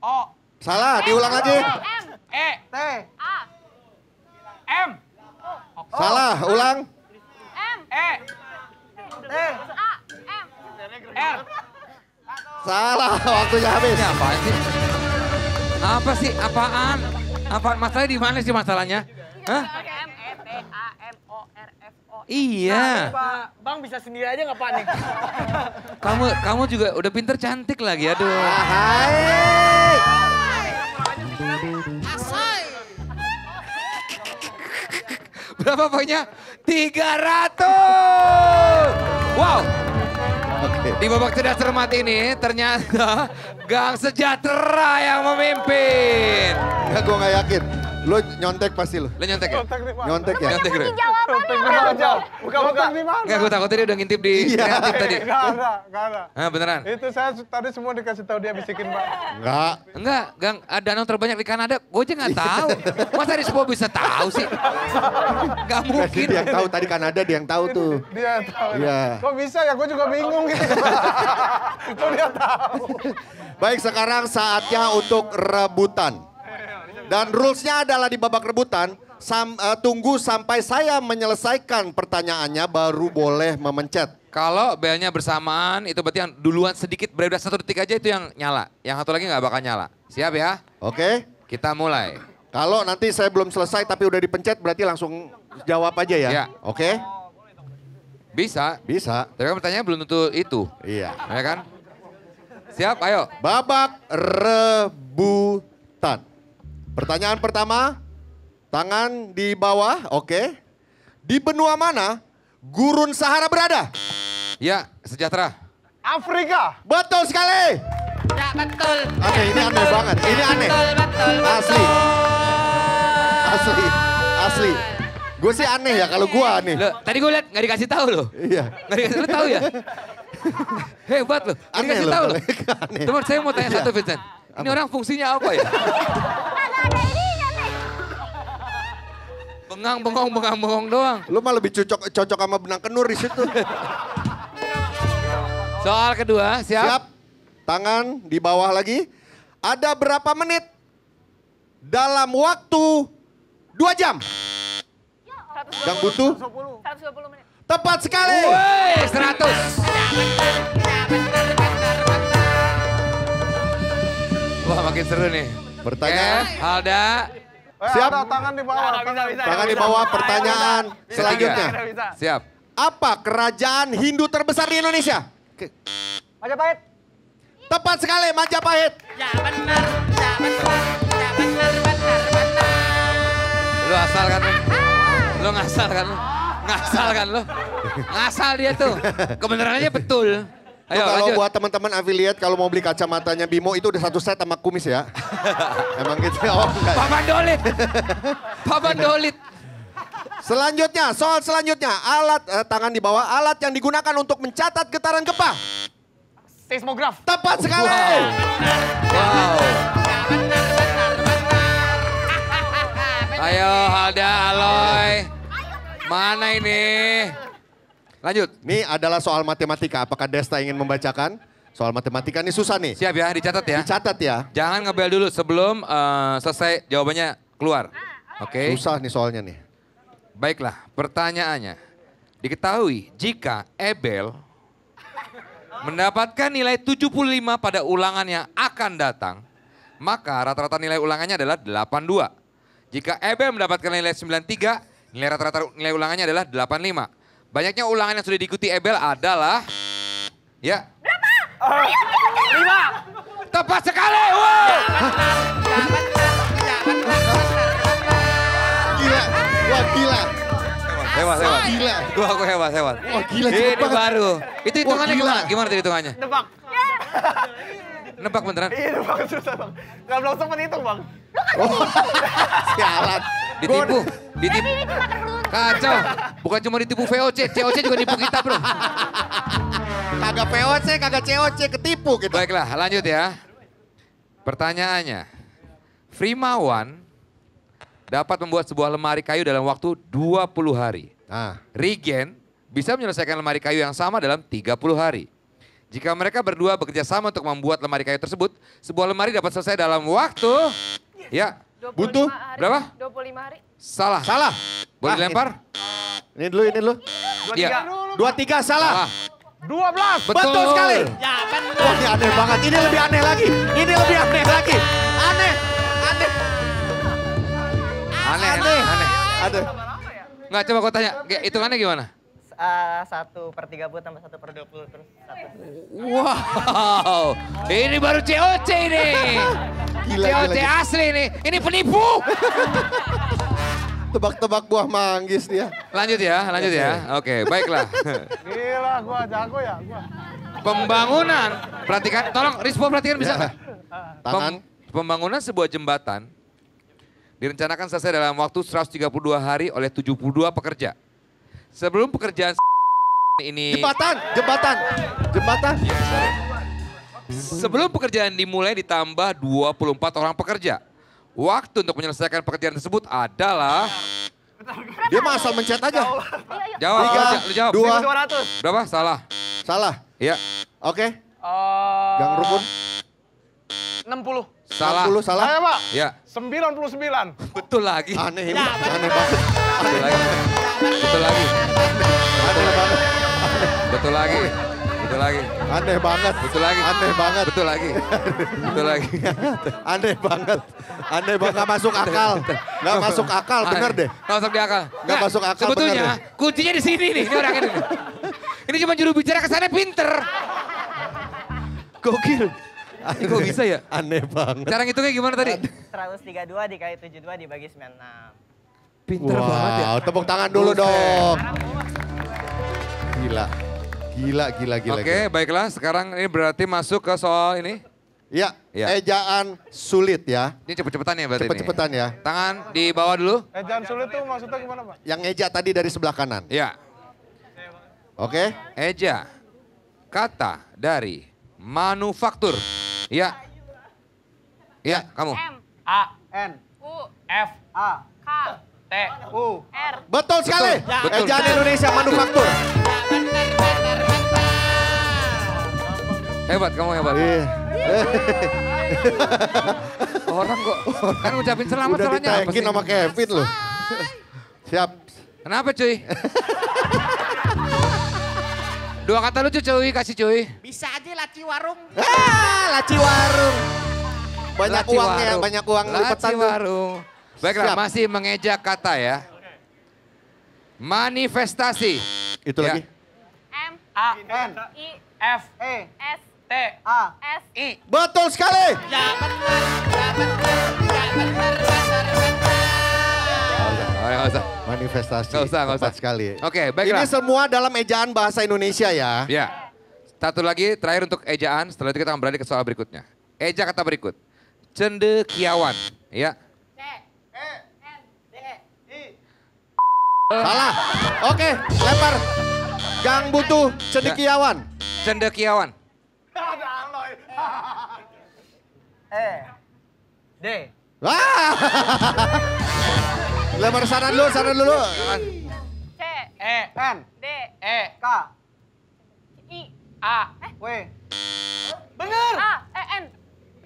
O. Salah. Diulang lagi. M. E. T. A. M. Salah. Ulang. M. E. T. A. M. R. Salah. Waktunya habis. Ini apaan sih? Apa sih? Apaan? Apaan? Masalahnya di mana sih masalahnya? Hah? M. E. T. A. M. O. R. F. O. Iya. Pak, Bang bisa sendiri aja nggak panik? Kamu juga udah pinter cantik lagi, aduh. Hai. Asal. Berapa poinnya? 300. Wow. Di babak cerdas cermat ini ternyata Gang Sejahtera yang memimpin. Enggak, gue gak yakin. Lo nyontek pasti lo. Lo nyontek ya? Nyontek ya? Nyontek ya? Buka di mana? Enggak, gue takut tadi udah ngintip di kreatif tadi. Enggak ada. Ah, beneran? Itu saya tadi semua dikasih tahu dia bisikin, Pak. Enggak, Gang, danau terbanyak di Kanada, gue aja nggak tahu. Masa di semua bisa tahu sih? Gak mungkin. Dia yang tahu tadi Kanada, dia yang tahu tuh. Dia tahu. Iya. Kok bisa ya? Gue juga bingung gitu. Kok dia tahu? Baik, sekarang saatnya untuk rebutan. Dan rulesnya adalah di babak rebutan, tunggu sampai saya menyelesaikan pertanyaannya baru boleh memencet. Kalau belnya bersamaan, itu berarti yang duluan sedikit, berbeda 1 detik aja itu yang nyala. Yang satu lagi nggak bakal nyala. Siap ya? Oke. Kita mulai. Kalau nanti saya belum selesai tapi udah dipencet, berarti langsung jawab aja ya? Ya. Oke? Bisa. Bisa. Tapi kan pertanyaannya belum tentu itu. Iya. Ya kan? Siap, ayo. Babak rebutan. Pertanyaan pertama, tangan di bawah, oke. Di benua mana gurun Sahara berada? Ya, sejahtera. Afrika. Betul sekali. Ya betul. Aneh, ini aneh banget. Ini aneh. Betul. Asli. Gue sih aneh ya kalau gue aneh. Loh, tadi gue liat nggak dikasih tahu loh. Iya. Nggak dikasih, lo tahu ya? Hebat loh, nggak Aneh dikasih loh, tahu loh. aneh. Teman, saya mau tanya Iya. satu, Vincent. Ini orang fungsinya apa ya? Bengang-bengong doang. Lu mah lebih cocok sama benang kenur di situ. Soal kedua, siap? Tangan di bawah lagi. Ada berapa menit dalam waktu 2 jam? Yang butuh? 120 menit. Tepat sekali. Woi, 100. Wah, makin seru nih. Pertanyaan. Halda. Siap? Ada tangan di bawah. Tangan di bawah, pertanyaan selanjutnya. Siap. Apa kerajaan Hindu terbesar di Indonesia? Majapahit. Tepat sekali, Majapahit. Ya benar. Lu asal kan? Lu ngasal kan? Ngasal kan lu? Ngasal dia tuh. Kebenarannya betul. Ayo, Kalau lanjut. buat teman-teman affiliate kalau mau beli kacamatanya Bimo itu udah 1 set sama kumis ya. Emang gitu ya? Oh, enggak. Papan dolit. Selanjutnya, soal selanjutnya. Alat, tangan di bawah, alat yang digunakan untuk mencatat getaran gempa. Seismograf. Tepat sekali. Wow. Ayo Halda, Aloy. Mana ini? Lanjut. Ini adalah soal matematika. Apakah Desta ingin membacakan? Soal matematika ini susah nih. Siap ya, dicatat ya. Dicatat ya. Jangan ngebel dulu sebelum selesai jawabannya keluar. Oke. Susah nih soalnya nih. Baiklah, pertanyaannya. Diketahui jika Ebel mendapatkan nilai 75 pada ulangan yang akan datang, maka rata-rata nilai ulangannya adalah 82. Jika Ebel mendapatkan nilai 93, nilai rata-rata nilai ulangannya adalah 85. Banyaknya ulangan yang sudah diikuti Ebel adalah... Ya. Berapa? 5. Tepat sekali. Wow. Gila. Wah gila. Hebat. Gila. Aku hebat. Wah gila cepet Ini banget. baru. Itu hitungannya gila. gimana tadi hitungannya? Nebak. Nebak beneran? Iya nebak susah bang. Gak belum sempet hitung bang. Sialan. Ditipu. Kacau. Bukan cuma ditipu VOC, COC juga nipu kita bro. Kagak POC, kagak COC, ketipu gitu. Baiklah, lanjut ya. Pertanyaannya. Frimawan dapat membuat sebuah lemari kayu dalam waktu 20 hari. Nah, Regen bisa menyelesaikan lemari kayu yang sama dalam 30 hari. Jika mereka berdua bekerja sama untuk membuat lemari kayu tersebut, sebuah lemari dapat selesai dalam waktu... Ya, 25 butuh hari. berapa? 25 hari. Salah. salah. Boleh Ah, dilempar? Ini dulu. 23. 23 salah. 12. Betul sekali. Ya benar. Wah ini aneh banget. Ini lebih aneh lagi. Aneh. Nggak, coba kau tanya, hitungannya gimana? 1/30 tambah 1/20 terus 1. Wow, ini baru COC ini. Gila, COC gila. asli nih, ini penipu. Tebak-tebak buah manggis dia. Lanjut ya. Oke, baiklah. Gila, gua jago ya. Pembangunan, perhatikan, tolong Rispo perhatikan bisa nggak? Tangan. Pembangunan sebuah jembatan direncanakan selesai dalam waktu 132 hari oleh 72 pekerja. Sebelum pekerjaan ini... Jembatan. Ya, sorry. Sebelum pekerjaan dimulai ditambah 24 orang pekerja. Waktu untuk menyelesaikan pekerjaan tersebut adalah... Dia mah asal mencet aja. Jawab, 3, jawab. 2. Berapa? Salah. Iya. Oke. Gang Rukun. 60. Salah. 60 salah. Saya, Pak. Ya. 99. Betul lagi. Aneh ini. Aneh banget. Betul lagi. Aneh banget. Betul lagi. Betul lagi. Aneh banget. Betul lagi. Aneh banget. Betul lagi. Betul lagi. Aneh banget. Aneh banget. Gak masuk akal. Gak masuk akal. Bener deh. Gak masuk di akal. Gak masuk akal, Sebetulnya bener kuncinya di sini nih. Ini orang ini. Ini cuma juru bicara kesannya pinter. Gokil. Ini kok bisa ya? Aneh banget. Cara ngitungnya gimana tadi? 132 dikali 72 dibagi 96. Pinter banget ya. Wow, tepuk tangan dulu dong. Gila. Gila. Oke, baiklah. Sekarang ini berarti masuk ke soal ini. Ya, Ya. ejaan sulit ya. Ini cepet-cepetan ya berarti Cepet-cepetan ini. ya. Tangan di bawah dulu. Jangan sulit tuh maksudnya gimana, Pak? Yang eja tadi dari sebelah kanan. Ya. Oke? Eja. Kata dari manufaktur. Ya. Ya, kamu. M, A, N, U, F, A, K, T, U. R. Betul sekali. Betul. Ejaan Indonesia manufaktur. Hebat, kamu hebat. Iya. Orang kok kan ucapin selamat Udah salahnya apa ditaikin sih? sama Kevin loh. Siap. Kenapa cuy? Dua kata lucu cuy, kasih cuy. Bisa aja laci warung. Laci warung. Banyak Laci uangnya, warung. banyak uang Laci lipetan tuh. warung. Baiklah, Siap. masih mengejak kata ya. Manifestasi. Itu Ya. lagi. M, A, N, I, F, E, S, T, A. S. I. Betul sekali. Oh, nggak usah. Manifestasi. Nggak usah. Tepat sekali. Oke, baiklah. Ini semua dalam ejaan bahasa Indonesia ya. Ya. Satu lagi terakhir untuk ejaan, setelah itu kita akan beralih ke soal berikutnya. Eja kata berikut. Cendekiawan. Ya. Salah. Oke, lempar. Gang Butuh Cendekiawan. Cendekiawan. E, D, Wah. Lempar sana dulu. C, E, N, D, E, K, I, A. W. Bener. A, E, N.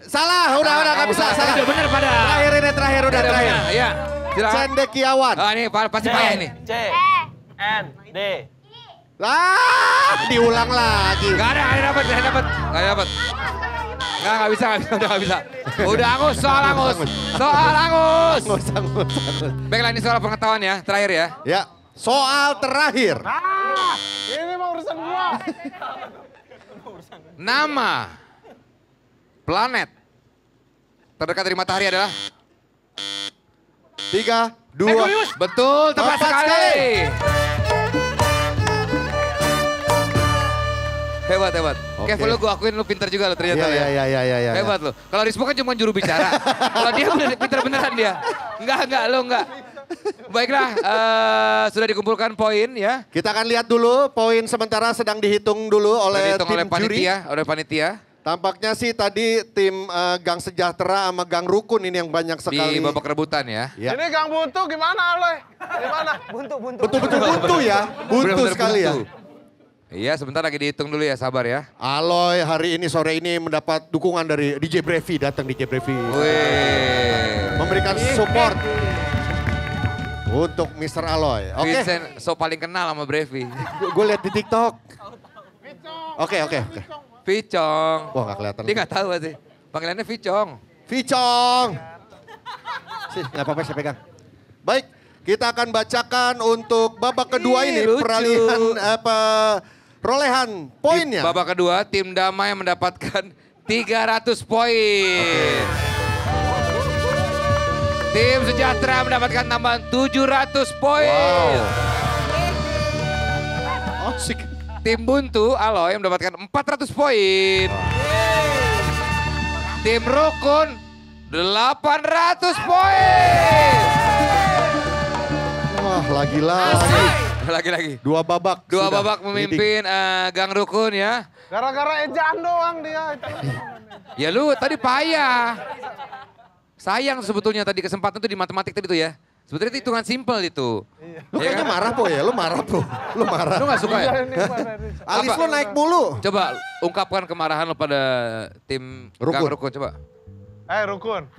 Salah, udah nggak bisa. Salah. Udah bener pada. Terakhir udah terakhir. Iya. Silakan. Cendekiawan. Ah, ini pasti payah ini. C, E, N, D. Lah, diulang lagi. Gak ada dapat. Nggak bisa, udah nggak bisa. Udah angus, soal angus. Nggak usah. Baiklah, ini soal pengetahuan ya, terakhir ya. Ya, soal terakhir. Ini mah urusan gua. Nama planet terdekat dari matahari adalah? 3, 2. Merkurius. Betul, tepat Tepat sekali. sekali. Hebat. Oke. Kevin, lu gue akuin lu pintar juga lo ternyata. Iya. Hebat lo. Kalau Rispo kan cuma juru bicara. Kalau dia pintar beneran dia. Enggak. Baiklah, sudah dikumpulkan poin ya. Kita akan lihat dulu poin sementara sedang dihitung dulu oleh Dihitung tim oleh juri. panitia. Tampaknya sih tadi tim Gang Sejahtera sama Gang Rukun ini yang banyak sekali. Di babak rebutan ya. Ya. Ini Gang Buntu gimana, Loy? Gimana? Buntu. Betul-betul buntu ya. Buntu Bener-bener sekali ya. buntu. Iya, sebentar lagi dihitung dulu ya, sabar ya. Aloy hari ini sore ini mendapat dukungan dari DJ Brevi, datang DJ Brevi. Wih. Memberikan support untuk Mr. Aloy. Oke, Vincent so paling kenal sama Brevi. gue lihat di TikTok. Oke. Vicong. Wah nggak kelihatan. Dia nggak tahu sih. Panggilannya Vicong. Vicong. Sih, nggak apa-apa saya pegang. Baik, kita akan bacakan untuk babak kedua Ih, ini lucu. peralihan perolehan poinnya. Di babak kedua, tim Damai mendapatkan 300 poin. Tim Sejahtera mendapatkan tambahan 700 poin. Asik. Tim Buntu Aloy mendapatkan 400 poin. Tim Rukun 800 poin. Wah, lagi-lagi. Lagi-lagi. Dua babak. Dua sudah. babak memimpin Gang Rukun ya. Gara-gara ejaan doang dia. Ya lu tadi payah. Sayang sebetulnya tadi kesempatan tuh di matematik tadi tuh ya. Sebetulnya itu hitungan simpel itu. Lu kayaknya marah po ya, lu marah po. Lu marah. Lu gak suka ya? Alis Apa? lu naik mulu. Coba ungkapkan kemarahan lo pada tim Gang Rukun coba. Rukun.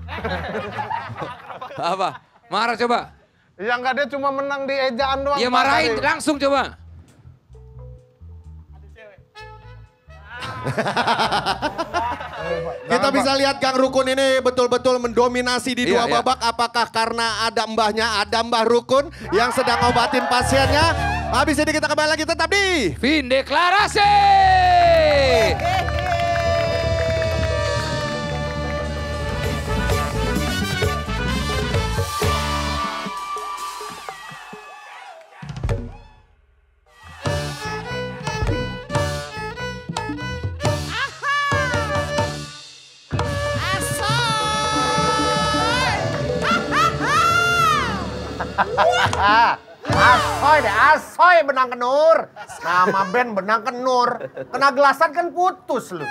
Apa? Marah coba. Ya enggak, dia cuma menang di ejaan doang. Ya Pak, marahin tadi. langsung coba. Kita bisa lihat Gang Rukun ini betul-betul mendominasi di dua Iya, iya. babak. Apakah karena ada mbahnya, ada Mbah Rukun yang sedang ngobatin pasiennya. Habis ini kita kembali lagi tetap di Vindeklarasi. Asoy deh, asoy benang kenur. Nama band benang kenur. Kena gelasan kan putus lu.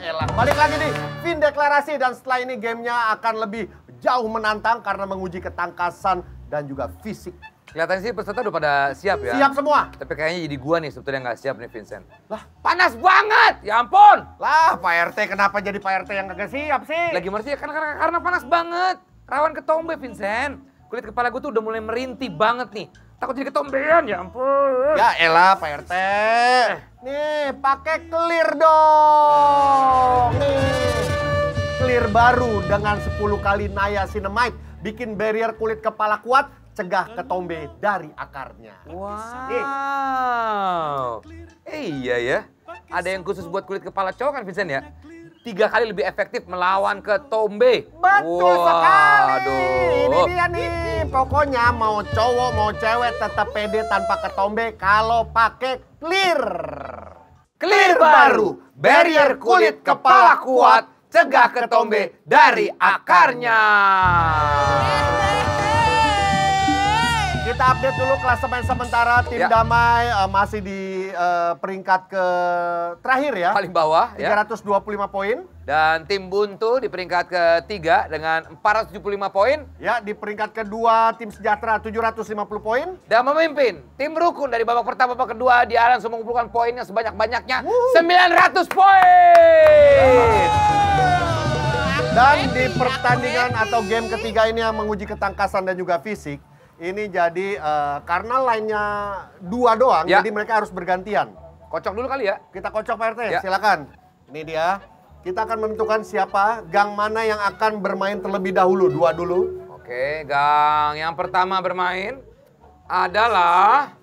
Elah. Balik lagi nih, Vindeklarasi dan setelah ini gamenya akan lebih jauh menantang karena menguji ketangkasan dan juga fisik. Kelihatannya sih peserta udah pada siap ya. Siap semua. Tapi kayaknya jadi gua nih sebetulnya nggak siap nih Vincent. Lah panas banget, ya ampun. Lah Pak RT, kenapa jadi Pak RT yang kagak siap sih? Lagi gimana sih? Karena panas banget. Rawan ketombe Vincent. Kulit kepala gue tuh udah mulai merintih banget nih. Takut jadi ketombean, ya ampun. Ya elah Pak RT. Nih pakai clear dong. Nih. Clear baru dengan 10 kali niacinamide. Bikin barrier kulit kepala kuat, cegah ketombe dari akarnya. Wow. Iya ya. Ada yang khusus buat kulit kepala cowok kan Vincent ya? 3 kali lebih efektif melawan ketombe. Betul sekali. Aduh. Ini dia nih. Pokoknya mau cowok mau cewek tetap pede tanpa ketombe kalau pakai clear. Clear baru, barrier kulit kepala kuat, cegah ketombe dari akarnya. Kita update dulu klasemen sementara tim Ya. Damai masih di peringkat ke terakhir ya. Paling bawah ya. 325 poin. Dan tim Buntu di peringkat ketiga dengan 475 poin. Ya, di peringkat kedua tim Sejahtera 750 poin. Dan memimpin tim Rukun dari babak pertama babak kedua di Alan mengumpulkan poinnya sebanyak-banyaknya 900 poin. Dan di pertandingan atau game ketiga ini yang menguji ketangkasan dan juga fisik. Ini jadi karena lainnya 2 doang, Ya. jadi mereka harus bergantian. Kocok dulu kali ya. Kita kocok Pak RT, Ya. silakan. Ini dia. Kita akan menentukan siapa gang mana yang akan bermain terlebih dahulu. 2 dulu. Oke, gang yang pertama bermain adalah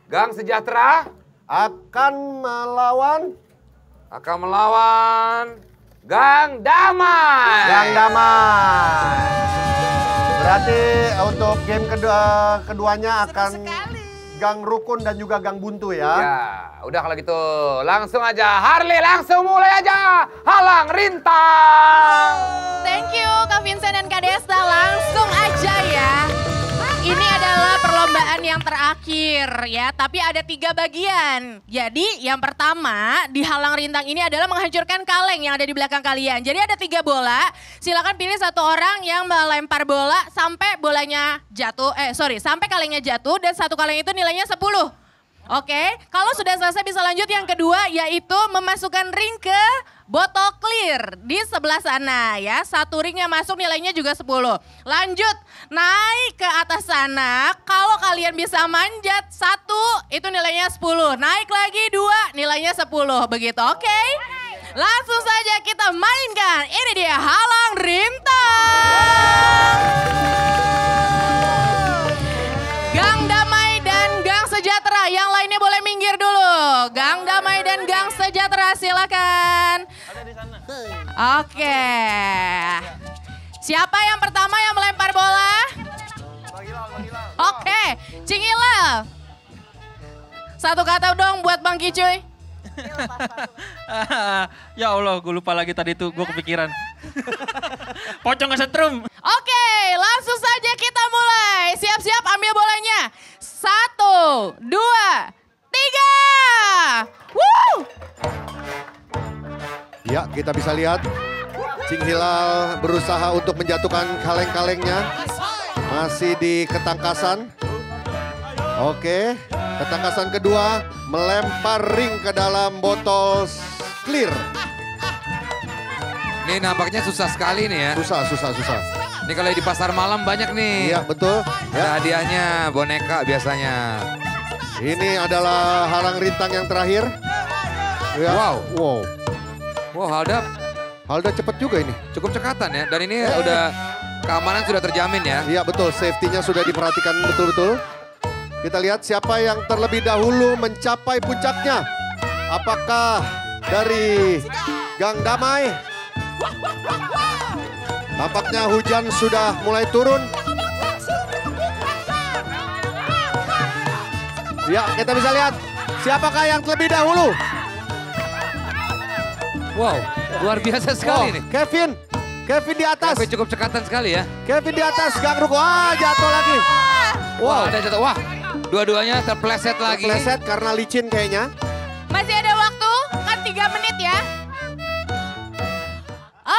Gang Sejahtera Akan melawan Gang Damai. Gang Damai. Berarti untuk game keduanya akan Gang Rukun dan juga Gang Buntu ya. Ya, udah kalau gitu langsung aja Harley langsung mulai aja. Halang rintang. Thank you Kak Vincent dan Kak Desta, langsung aja ya. Ini adalah perlombaan yang terakhir ya, tapi ada 3 bagian. Jadi yang pertama di halang rintang ini adalah menghancurkan kaleng yang ada di belakang kalian. Jadi ada 3 bola, silakan pilih 1 orang yang melempar bola sampai bolanya jatuh, sampai kalengnya jatuh dan 1 kaleng itu nilainya 10. Oke, kalau sudah selesai bisa lanjut yang kedua yaitu memasukkan ring ke botol clear di sebelah sana ya. 1 ringnya masuk nilainya juga 10. Lanjut, naik ke atas sana. Kalau kalian bisa manjat 1 itu nilainya 10. Naik lagi 2 nilainya 10 begitu, oke? Langsung saja kita mainkan. Ini dia halang rintang. Gang Damai dan Gang Sejahtera, yang lainnya boleh minggir dulu. Gang Damai dan Gang Sejahtera silakan. Oke. Siapa yang pertama yang melempar bola? Oke, Cing Hilal. Satu kata dong buat Bang Kicuy. Ya Allah, gue lupa lagi tadi tuh, gue kepikiran. Pocong kesetrum. Oke, langsung saja kita mulai. Siap-siap ambil bolanya. 1, 2, 3. Woo! Ya, kita bisa lihat Cing Hilal berusaha untuk menjatuhkan kaleng-kalengnya. Masih di ketangkasan. Oke, ketangkasan kedua melempar ring ke dalam botol clear. Ini nampaknya susah sekali nih ya. Susah. Ini kalau di pasar malam banyak nih. Iya, betul. Ada Ya. hadiahnya, boneka biasanya. Ini adalah halang rintang yang terakhir. Ya. Wow. Wow, Halda cepet juga ini. cukup cekatan ya. Dan ini udah keamanan sudah terjamin ya. Iya betul, safety-nya sudah diperhatikan betul-betul. Kita lihat siapa yang terlebih dahulu mencapai puncaknya. Apakah dari Gang Damai? Tampaknya hujan sudah mulai turun. Ya, kita bisa lihat siapakah yang terlebih dahulu. Wow, luar biasa sekali nih. Kevin di atas. Tapi cukup cekatan sekali ya. Kevin di atas, Gang Ruko. Wah, jatuh lagi. Wah, ada jatuh. Wah, dua-duanya terpleset lagi. Terpleset karena licin kayaknya. Masih ada waktu, kan 3 menit ya.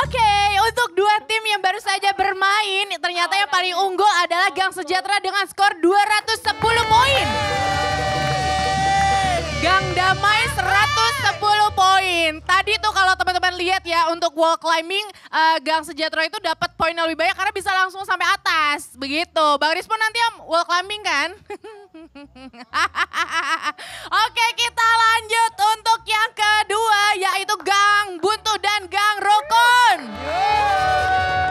Oke, untuk 2 tim yang baru saja bermain, ternyata yang paling unggul adalah Gang Sejahtera dengan skor 210 poin. Gang Damai 110 poin. Tadi tuh kalau teman-teman lihat ya untuk wall climbing, Gang Sejahtera itu dapat poin yang lebih banyak karena bisa langsung sampai atas. Begitu. Bang Rispo nanti wall climbing kan? Oke, kita lanjut untuk yang kedua yaitu Gang Buntu dan Gang Rukun.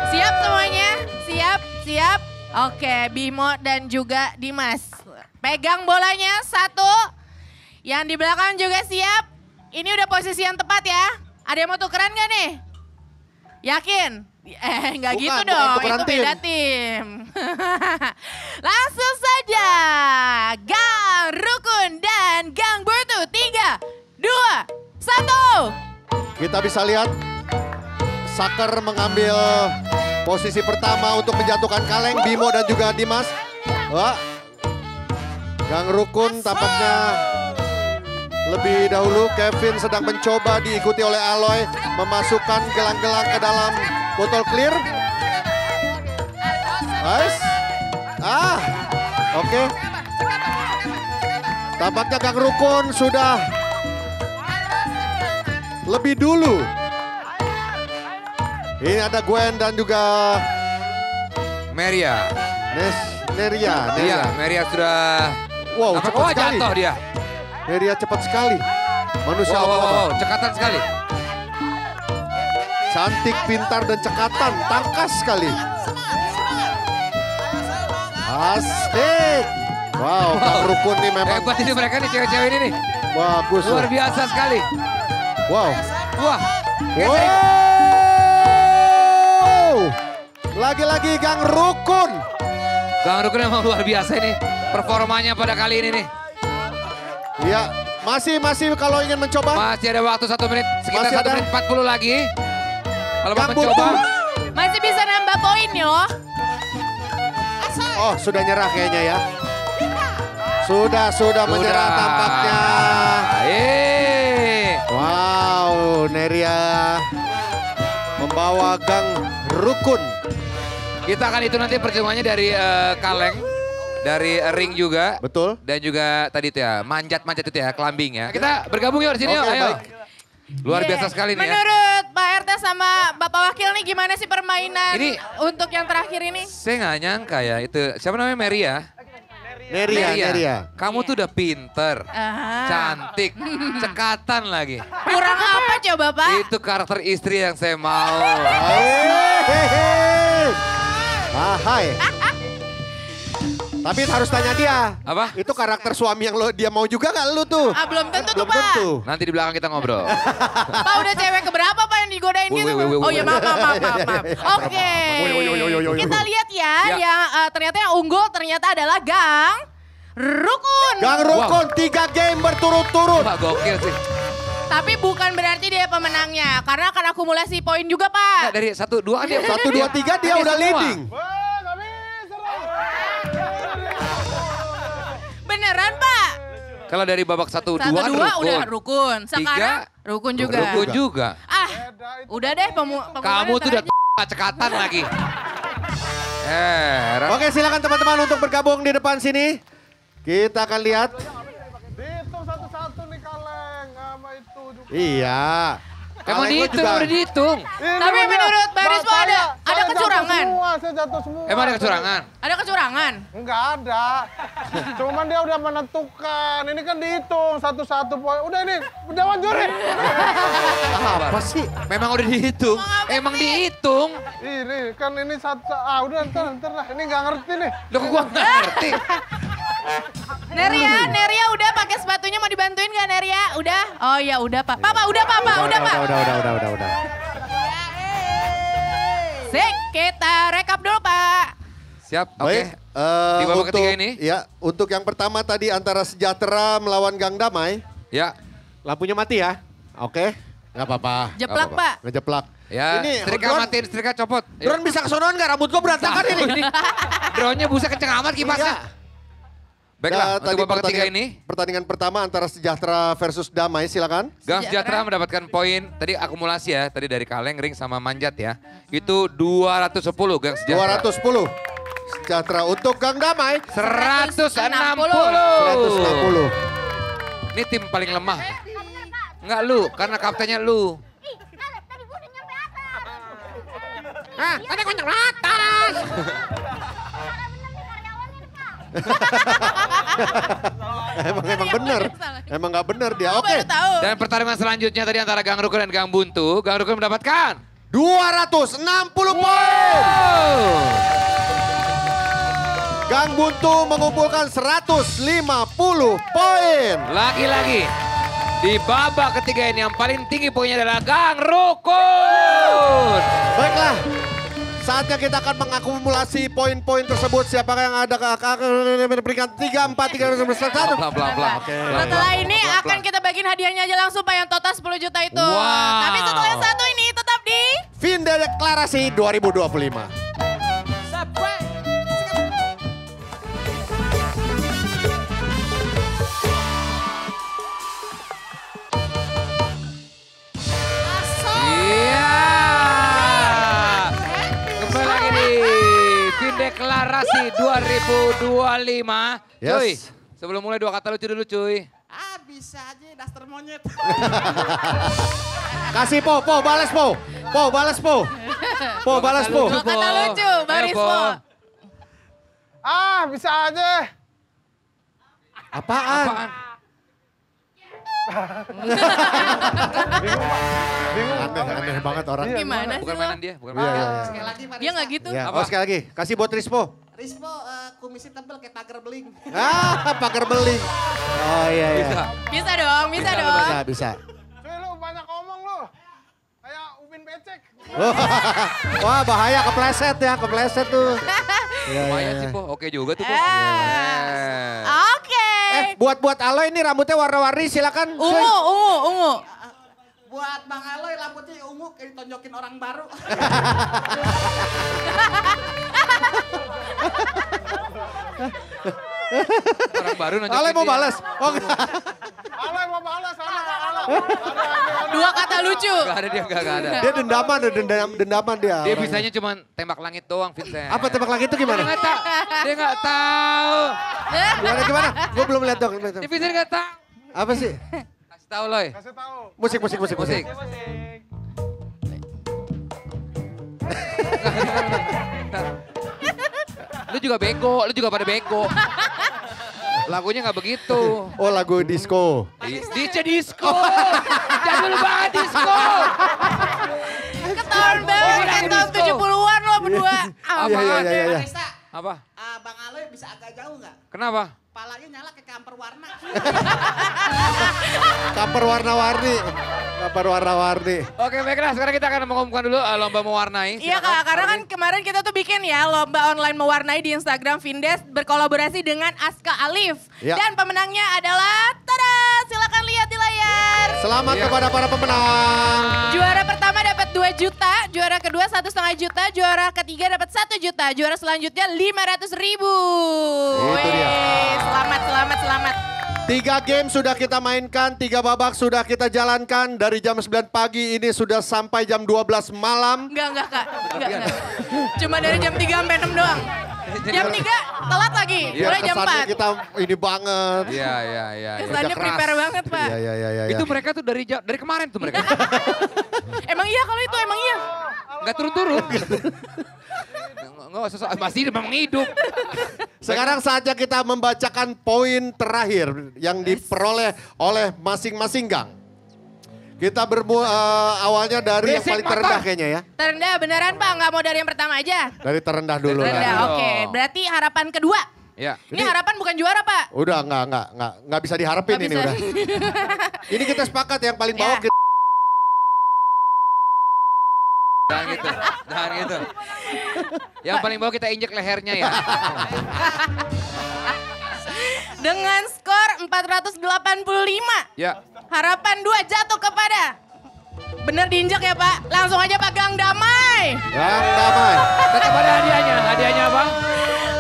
Siap semuanya? Siap. Oke, Bimo dan juga Dimas. Pegang bolanya 1. Yang di belakang juga siap. Ini udah posisi yang tepat ya. Ada yang mau tukeran gak nih? Yakin? Nggak gitu dong, itu beda tim. Langsung saja. Gang Rukun dan Gang Buntu. 3, 2, 1. Kita bisa lihat Saker mengambil posisi pertama untuk menjatuhkan kaleng. Bimo dan juga Dimas. Wah. Gang Rukun tampaknya lebih dahulu. Kevin sedang mencoba diikuti oleh Aloy memasukkan gelang-gelang ke dalam botol clear. Nice. Oke. Tampaknya Gang Rukun sudah lebih dulu. Ini ada Gwen dan juga Meria. Neria. Iya, Meria sudah. Wow, cepat sekali. Jatuh dia. Neria cepat sekali. Manusia Wow, cekatan sekali. Cantik, pintar, dan cekatan. Tangkas sekali. Asik. Wow, Gang Rukun nih memang. Hebat ini mereka nih, cewek-cewek ini nih. Bagus. Luar biasa sekali. Wow. Wah. Wow. Lagi-lagi Gang Rukun. Gang Rukun memang luar biasa ini. Performanya pada kali ini nih. Ya, masih kalau ingin mencoba. Masih ada waktu 1 menit, sekitar Masih 1 ada. menit 40 lagi. Kalau mau Gang mencoba. Buntu. Masih bisa nambah poin loh. Oh, sudah nyerah kayaknya ya. Sudah menyerah tampaknya. Wow, Neria membawa Gang Rukun. Kita akan itu nanti perhitungannya dari kaleng. Dari ring juga. Betul. Dan juga tadi itu ya, manjat-manjat itu ya, climbing ya. Kita bergabung yuk di sini yuk, Oke, ayo. baik. Luar biasa sekali nih ya. Menurut Pak RT sama Bapak Wakil nih gimana sih permainan Ini- untuk yang terakhir ini? Saya nggak nyangka ya, itu siapa namanya Meria? Neria. Kamu tuh udah pinter, cantik, cekatan lagi. Kurang apa coba Pak? Itu karakter istri yang saya mau. Hai. Tapi harus tanya dia. Apa? Itu karakter suami yang dia mau juga gak lu tuh? Ah, belum tentu tuh, Belum Pak. tentu. Nanti di belakang kita ngobrol. Pak, udah cewek keberapa, Pak, yang digodain gitu? Oh ya, maaf. Oke. Kita lihat ya, yang ternyata yang unggul ternyata adalah Gang Rukun. Gang Rukun 3 game berturut-turut. Pak gokil sih. Tapi bukan berarti dia pemenangnya, karena akan akumulasi poin juga, Nggak, Pak. dari 1, 2 kan dia. 1, 2, 3 dia udah semua. leading. Beneran, Pak? Kalau dari babak 1, 2 1, 2 Rukun. udah Rukun. Sekarang Rukun juga. Rukun juga. Ah, udah deh Kamu tuh udah cekatan lagi. Oke, silakan teman-teman untuk bergabung di depan sini. Kita akan lihat. Dihitung satu-satu nih kaleng sama itu juga. Iya. Emang Kaleng lu dihitung, juga. udah dihitung. Tapi menurut Bang Rispo ada kecurangan? Saya jatuh semua. Emang ada kecurangan? Ada kecurangan? Enggak ada. Cuman dia udah menentukan. Ini kan dihitung satu-satu poin. Udah ini, udah juri. Apa sih? Memang udah dihitung. Emang dihitung. Ini kan ini satu. Udah ntar lah. Ini nggak ngerti nih. Loh kok gua nggak ngerti. Neria udah pakai sepatunya mau dibantuin nggak Neria? Udah? Oh ya udah Pak. Papa udah Pak. Udah. Sik, kita rekap dulu Pak. Siap, oke. Baik. Di babak untuk- ketiga ini? Ya, untuk yang pertama tadi antara Sejahtera melawan Gang Damai. Ya, Lampunya mati ya. Oke. Nggak apa-apa. Jeplak apa-apa. Pak. Ngejeplak. ya. Ini Setrika drone- matiin, setrika copot. Drone bisa kesonoan nggak? Rambut gua berantakan ini. Drone-nya busa kenceng amat kipasnya. Iya. Baiklah, Tadi untuk babak ketiga ini. pertandingan pertama antara Sejahtera versus Damai, silakan. Gang Sejahtera mendapatkan poin, tadi akumulasi ya, tadi dari Kaleng, Ring sama Manjat ya. Itu 210 Gang Sejahtera. 210. Sejahtera untuk Gang Damai 160. 160. Ini tim paling lemah. Enggak lu, karena kaptennya lu. Ih, tadi gua udah nyampe atas. Tadi gua nyampe atas. Emang bener. Emang nggak bener dia. Aku Oke. baru tahu. Dan pertarungan selanjutnya tadi antara Gang Rukun dan Gang Buntu. Gang Rukun mendapatkan 260 poin. Gang Buntu mengumpulkan 150 poin. Lagi-lagi di babak ketiga ini yang paling tinggi poinnya adalah Gang Rukun. Baiklah. Saatnya kita akan mengakumulasi poin-poin tersebut. Siapakah yang ada peringkat 3, 4, 3, 1. Pelan-pelan. Setelah ini akan kita bagiin hadiahnya aja langsung Pak yang total 10 juta itu. Wow. Tapi setelah yang satu ini tetap di Finde Deklarasi 2025. Iya. Kembali lagi di Fin Deklarasi 2025. Yes. Cuy, sebelum mulai 2 kata lucu dulu cuy. Bisa aja daster monyet. Kasih Po, balas Po. Po, balas Po. Po, balas Po. dua kata lucu, Bang Ayo, Rispo. Po. Bisa aja. Apaan? Aneh banget orang. Gimana sih Bukan lo? mainan dia, bukan Iya, mainan iya, dia. iya. Sekali lagi Marisa. Dia nggak gitu. Ya, Apa? sekali lagi. Kasih buat Rispo. Rispo kumisnya tebel kayak pagar beling. Pagar beling. Oh iya, iya. Bisa. Bisa dong, bisa dong. Bisa. Cuy lu banyak ngomong lu. Kayak Ubin Becek. Wah, bahaya kepleset ya, kepleset tuh. Iya, Lumayan sih Po, oke juga tuh Po. Ah. Yes. Oke. Buat Aloy ini rambutnya warna-warni, silakan. Ungu. Buat Bang Aloy rambutnya ungu kayak ditonjokin orang baru. Orang baru nunjukin Aloy mau dia. balas. Oh, enggak. Aloy mau balas, Aloy. Dua kata lucu. Gak ada dia, gak ada. Dia dendaman dia. Dia bisanya cuma tembak langit doang Vincent. Apa tembak lagi itu Dia gimana? nggak tahu. Dia nggak tahu. Gimana? Gue belum lihat dong. Dia Vincent nggak tahu. Apa sih? Kasih tahu Loy. Kasih tahu. Musik. Musik. Lu juga bego, lu juga pada bego. Lagunya nggak begitu. Oh, lagu disco. DJ disco. Jadul banget disco. Ketahuan banget kayak tahun 70-an lo berdua. Iya. Marisa, Apa? Bang Aloy bisa agak jauh nggak? Kenapa? Palanya nyala kayak kamper warna. Kamper warna-warni. Kamper warna-warni. Oke baiklah, sekarang kita akan mengumumkan dulu lomba mewarnai. Iya Kak, karena kan kemarin kita tuh bikin ya lomba online mewarnai di Instagram Vindes berkolaborasi dengan Aska Alif. Ya. Dan pemenangnya adalah, tada, silakan lihat di layar. Selamat kepada para pemenang. Juara pertama dapat 2 juta, juara kedua 1,5 juta, juara ketiga dapat 1 juta, juara selanjutnya 500.000. Itu dia. Selamat. 3 game sudah kita mainkan, 3 babak sudah kita jalankan. Dari jam 9 pagi ini sudah sampai jam 12 malam. Enggak Kak, enggak. Cuma dari jam 3 sampai 6 doang. Jam 3 telat lagi, mulai jam 4. Kesannya kita ini banget. Iya. Kesannya prepare banget Pak. Iya. Itu mereka tuh dari kemarin tuh mereka. Emang iya kalau itu, emang iya. Nggak turun-turun. Nggak usah, masih memang hidup. Sekarang saatnya kita membacakan poin terakhir yang diperoleh oleh masing-masing gang. Kita awalnya dari yang paling terendah kayaknya ya. Terendah beneran Pak, nggak mau dari yang pertama aja? Dari terendah dulu. Terendah, kan. oke. Berarti harapan kedua. Ya. Ini harapan bukan juara Pak. Udah nggak bisa diharapin Nggak ini bisa. udah. Ini kita sepakat yang paling bawah. Ya. Jangan gitu. Yang paling bawah kita injek lehernya ya. Dengan skor 485. Ya. Harapan 2 jatuh kepada. Bener diinjak ya Pak. Langsung aja Pak Gang Damai. Gang Damai. Tetap ada hadiahnya. Hadiahnya apa?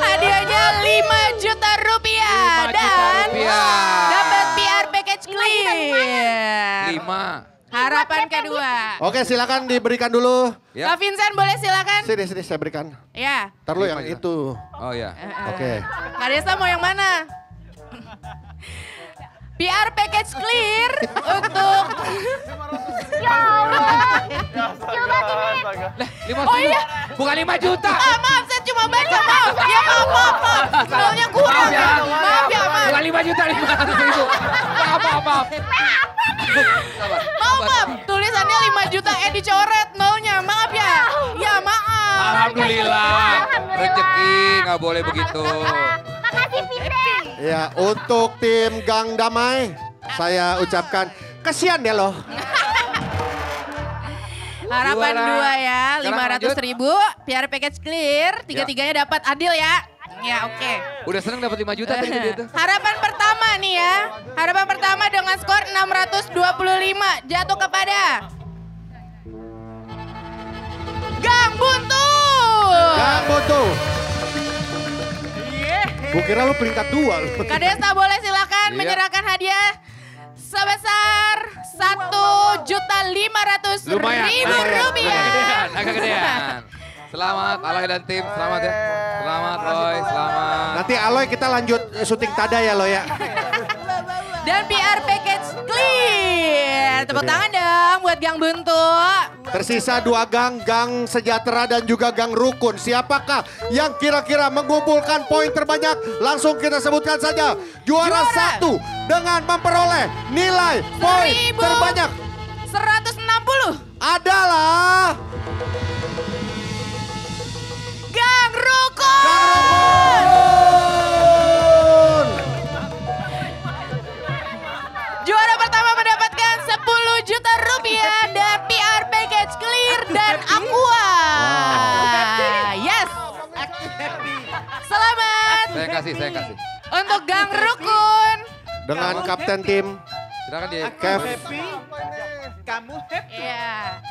Hadiahnya 5 juta rupiah. 5 juta Dan rupiah. dapat PR package clear. 5. Harapan kedua. Oke silakan diberikan dulu. Ya. Kak Vincent boleh silakan. Sini saya berikan. Ya. Ntar lu 5 yang juta. itu. Oh ya. Oke. Kak Desa mau yang mana? PR package clear untuk... Ya Allah. Coba sini. Lah, 5 Oh iya. Bukan 5 juta. Maaf saya cuma baca maaf. Ya maaf. Nolnya kurang ya. Maaf. Bukan 5 juta, 500.000. Maaf. Maaf. Tulisannya 5 juta dicoret nolnya. Maaf ya. Ya maaf. Alhamdulillah. Rezeki nggak boleh begitu. Makasih Vindes. Ya untuk tim Gang Damai saya ucapkan kasihan deh loh. Harapan Juara. 2 ya, Sekarang 500.000. PR package clear, 3-3-nya dapat adil ya. Ya oke. Udah seneng dapat 5 juta tadi dia tuh. Harapan pertama nih ya. Harapan pertama dengan skor 625 jatuh kepada Gang Buntu. Gang Buntu. Gua kira lu peringkat 2 lu. Kak Desta boleh silakan Iya. menyerahkan hadiah sebesar 1.500.000 rupiah. Agak gedean. Selamat Aloy dan tim, selamat ya. Selamat Loy, selamat. Nanti Aloy kita lanjut syuting Tada ya lo ya. Dan PR package clear. Tepuk tangan dong buat Gang Buntu. Tersisa 2 gang, Gang Sejahtera dan juga Gang Rukun. Siapakah yang kira-kira mengumpulkan poin terbanyak? Langsung kita sebutkan saja. Juara 1 dengan memperoleh nilai poin 1.160 terbanyak adalah Gang Rukun. Gang Rukun. Juara pertama mendapatkan 10 juta rupiah dan PR package clear dan Aqua. Yes. Selamat Saya kasih. untuk Gang Rukun. Dengan kapten tim Silakan dia. Kev. Iya.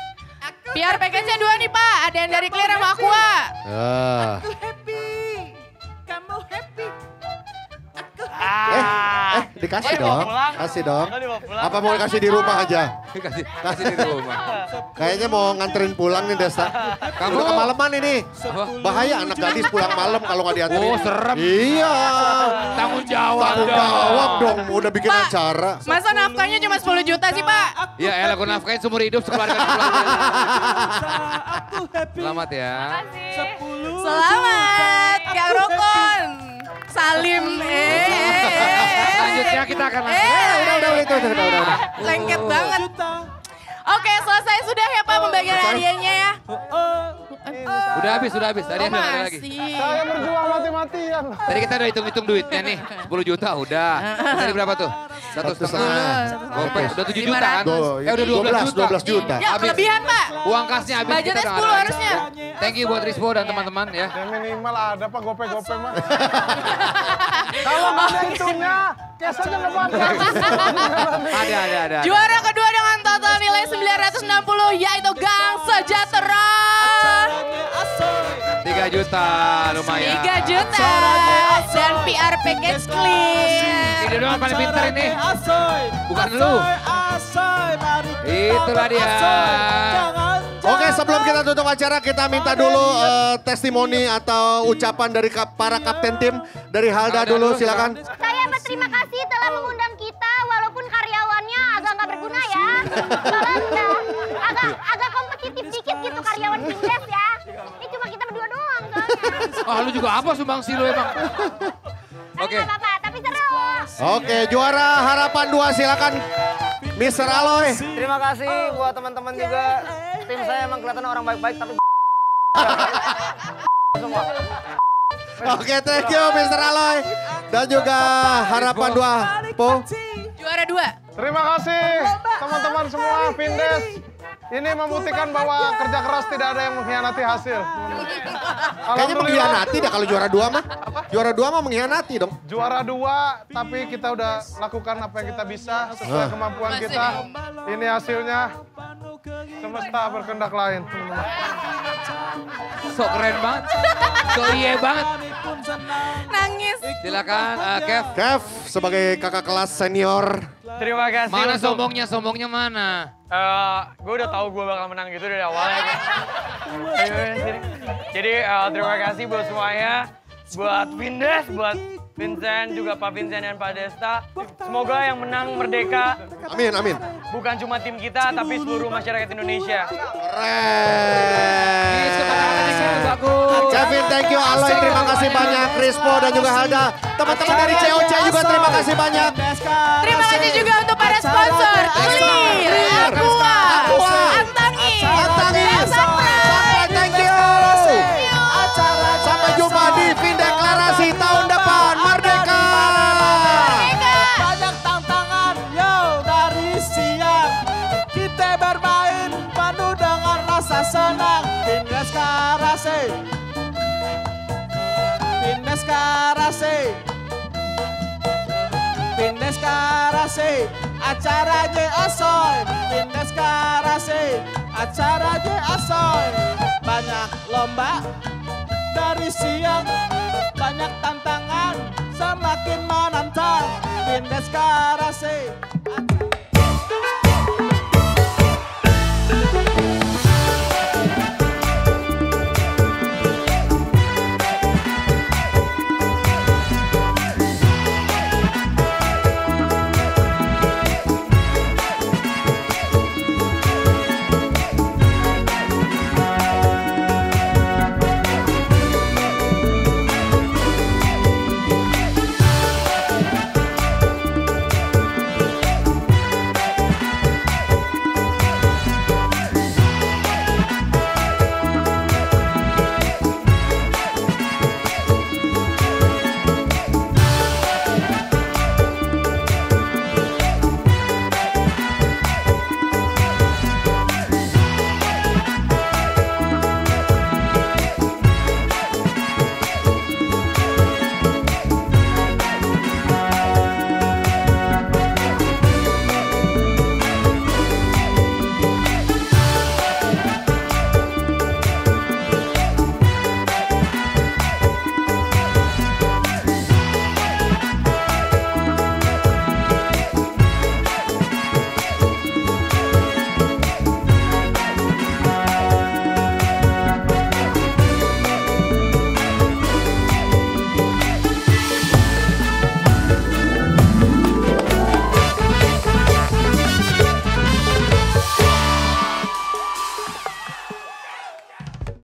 PR package-nya 2 nih Pak. Ada yang dari clear sama Aqua. Dikasih Oh, dibawa dong. pulang? Kasih dong. Oh, dibawa pulang? Apa mau kasih di rumah aja? Kasih di rumah. Kayaknya mau nganterin pulang nih Desta. Kamu Udah kemalaman ini. Bahaya anak gadis pulang malam kalau nggak dianterin. Oh, serem. Iya. Tanggung jawab. Tanggung jawab dong. Udah bikin Pak. acara. Masa nafkahnya cuma 10 juta sih Pak? Ya elah gue nafkahin seumur hidup sekeluarga. Selamat ya. Selamat Gang Rukun. Salim. Selanjutnya kita akan Udah. Lengket banget. Oke, selesai sudah ya Pak pembagian hadiahnya ya. Udah habis. Tadi ada lagi. Saya berjuang mati-matian. Tadi kita udah hitung-hitung duitnya nih. 10 juta udah. Tadi berapa tuh? 1,5. Gopay udah 7 juta kan? Udah 12 juta. Ya kelebihan Pak. Uang kasnya habis. Budgetnya kita 10 harusnya. Thank you buat Rispo dan teman-teman ya. Ya minimal ada Pak gope-gope mah. Kalau nggak ada itunya, cash aja nggak apa-apa. Ada. Juara kedua dengan total nilai 960 yaitu Gang Sejahtera. 3 juta lumayan. 3 juta dan PR package clean. Ini doang paling pintar ini. Bukan lu. Itulah dia. Oke, sebelum kita tutup acara, kita minta dulu testimoni atau ucapan dari para kapten tim. Dari Halda dulu, silakan. Saya berterima kasih telah mengundang kita walaupun karyawannya agak nggak berguna ya. Soalnya agak kompetitif dikit gitu karyawan Findes ya. Ini cuma kita berdua doang soalnya. Lu juga apa sumbangsi lu emang? Oke. Nggak apa-apa, tapi seru. Oke, juara harapan 2 silakan. Mr. Aloy. Terima kasih buat teman-teman juga. Tim saya emang kelihatan orang baik-baik tapi semua. Oke, thank you Mr. Aloy. Dan juga harapan 2, Po. Juara 2. Terima kasih teman-teman semua Findes. Ini membuktikan bahwa kerja keras tidak ada yang mengkhianati hasil. Kayaknya mengkhianati dah kalau juara 2 mah. Juara 2 mah mengkhianati dong. Juara 2, tapi kita udah lakukan apa yang kita bisa sesuai kemampuan kita. Ini hasilnya. Semesta berkehendak lain. Sok keren banget. Sok iye banget. Nangis. Silakan Kev. Kev sebagai kakak kelas senior. Terima kasih. Mana sombongnya mana? Gue udah tahu gue bakal menang gitu dari awalnya. Jadi terima kasih buat semuanya. Buat Findes, buat Vincent, juga Pak Vincent dan Pak Desta. Semoga yang menang merdeka. Amin. Bukan cuma tim kita, tapi seluruh masyarakat Indonesia. Keren. Bagus. Kevin, thank you. Aloy, terima kasih banyak. Rispo dan juga Halda. Teman-teman dari COC juga terima kasih banyak. Terima kasih juga untuk para sponsor. Clear, Aqua, Antangis, Sampai, thank you. Sampai jumpa di Vindeklarasi tahun depan. Merdeka. Banyak tantangan, yo dari siang. Kita bermain penuh dengan rasa senang. Findes Karase. Findes Karase. Findes Karase. Acaranya asoy. Findes Karase. Acaranya asoy. Banyak lomba dari siang, banyak tantangan, semakin menantang. Findes Karase.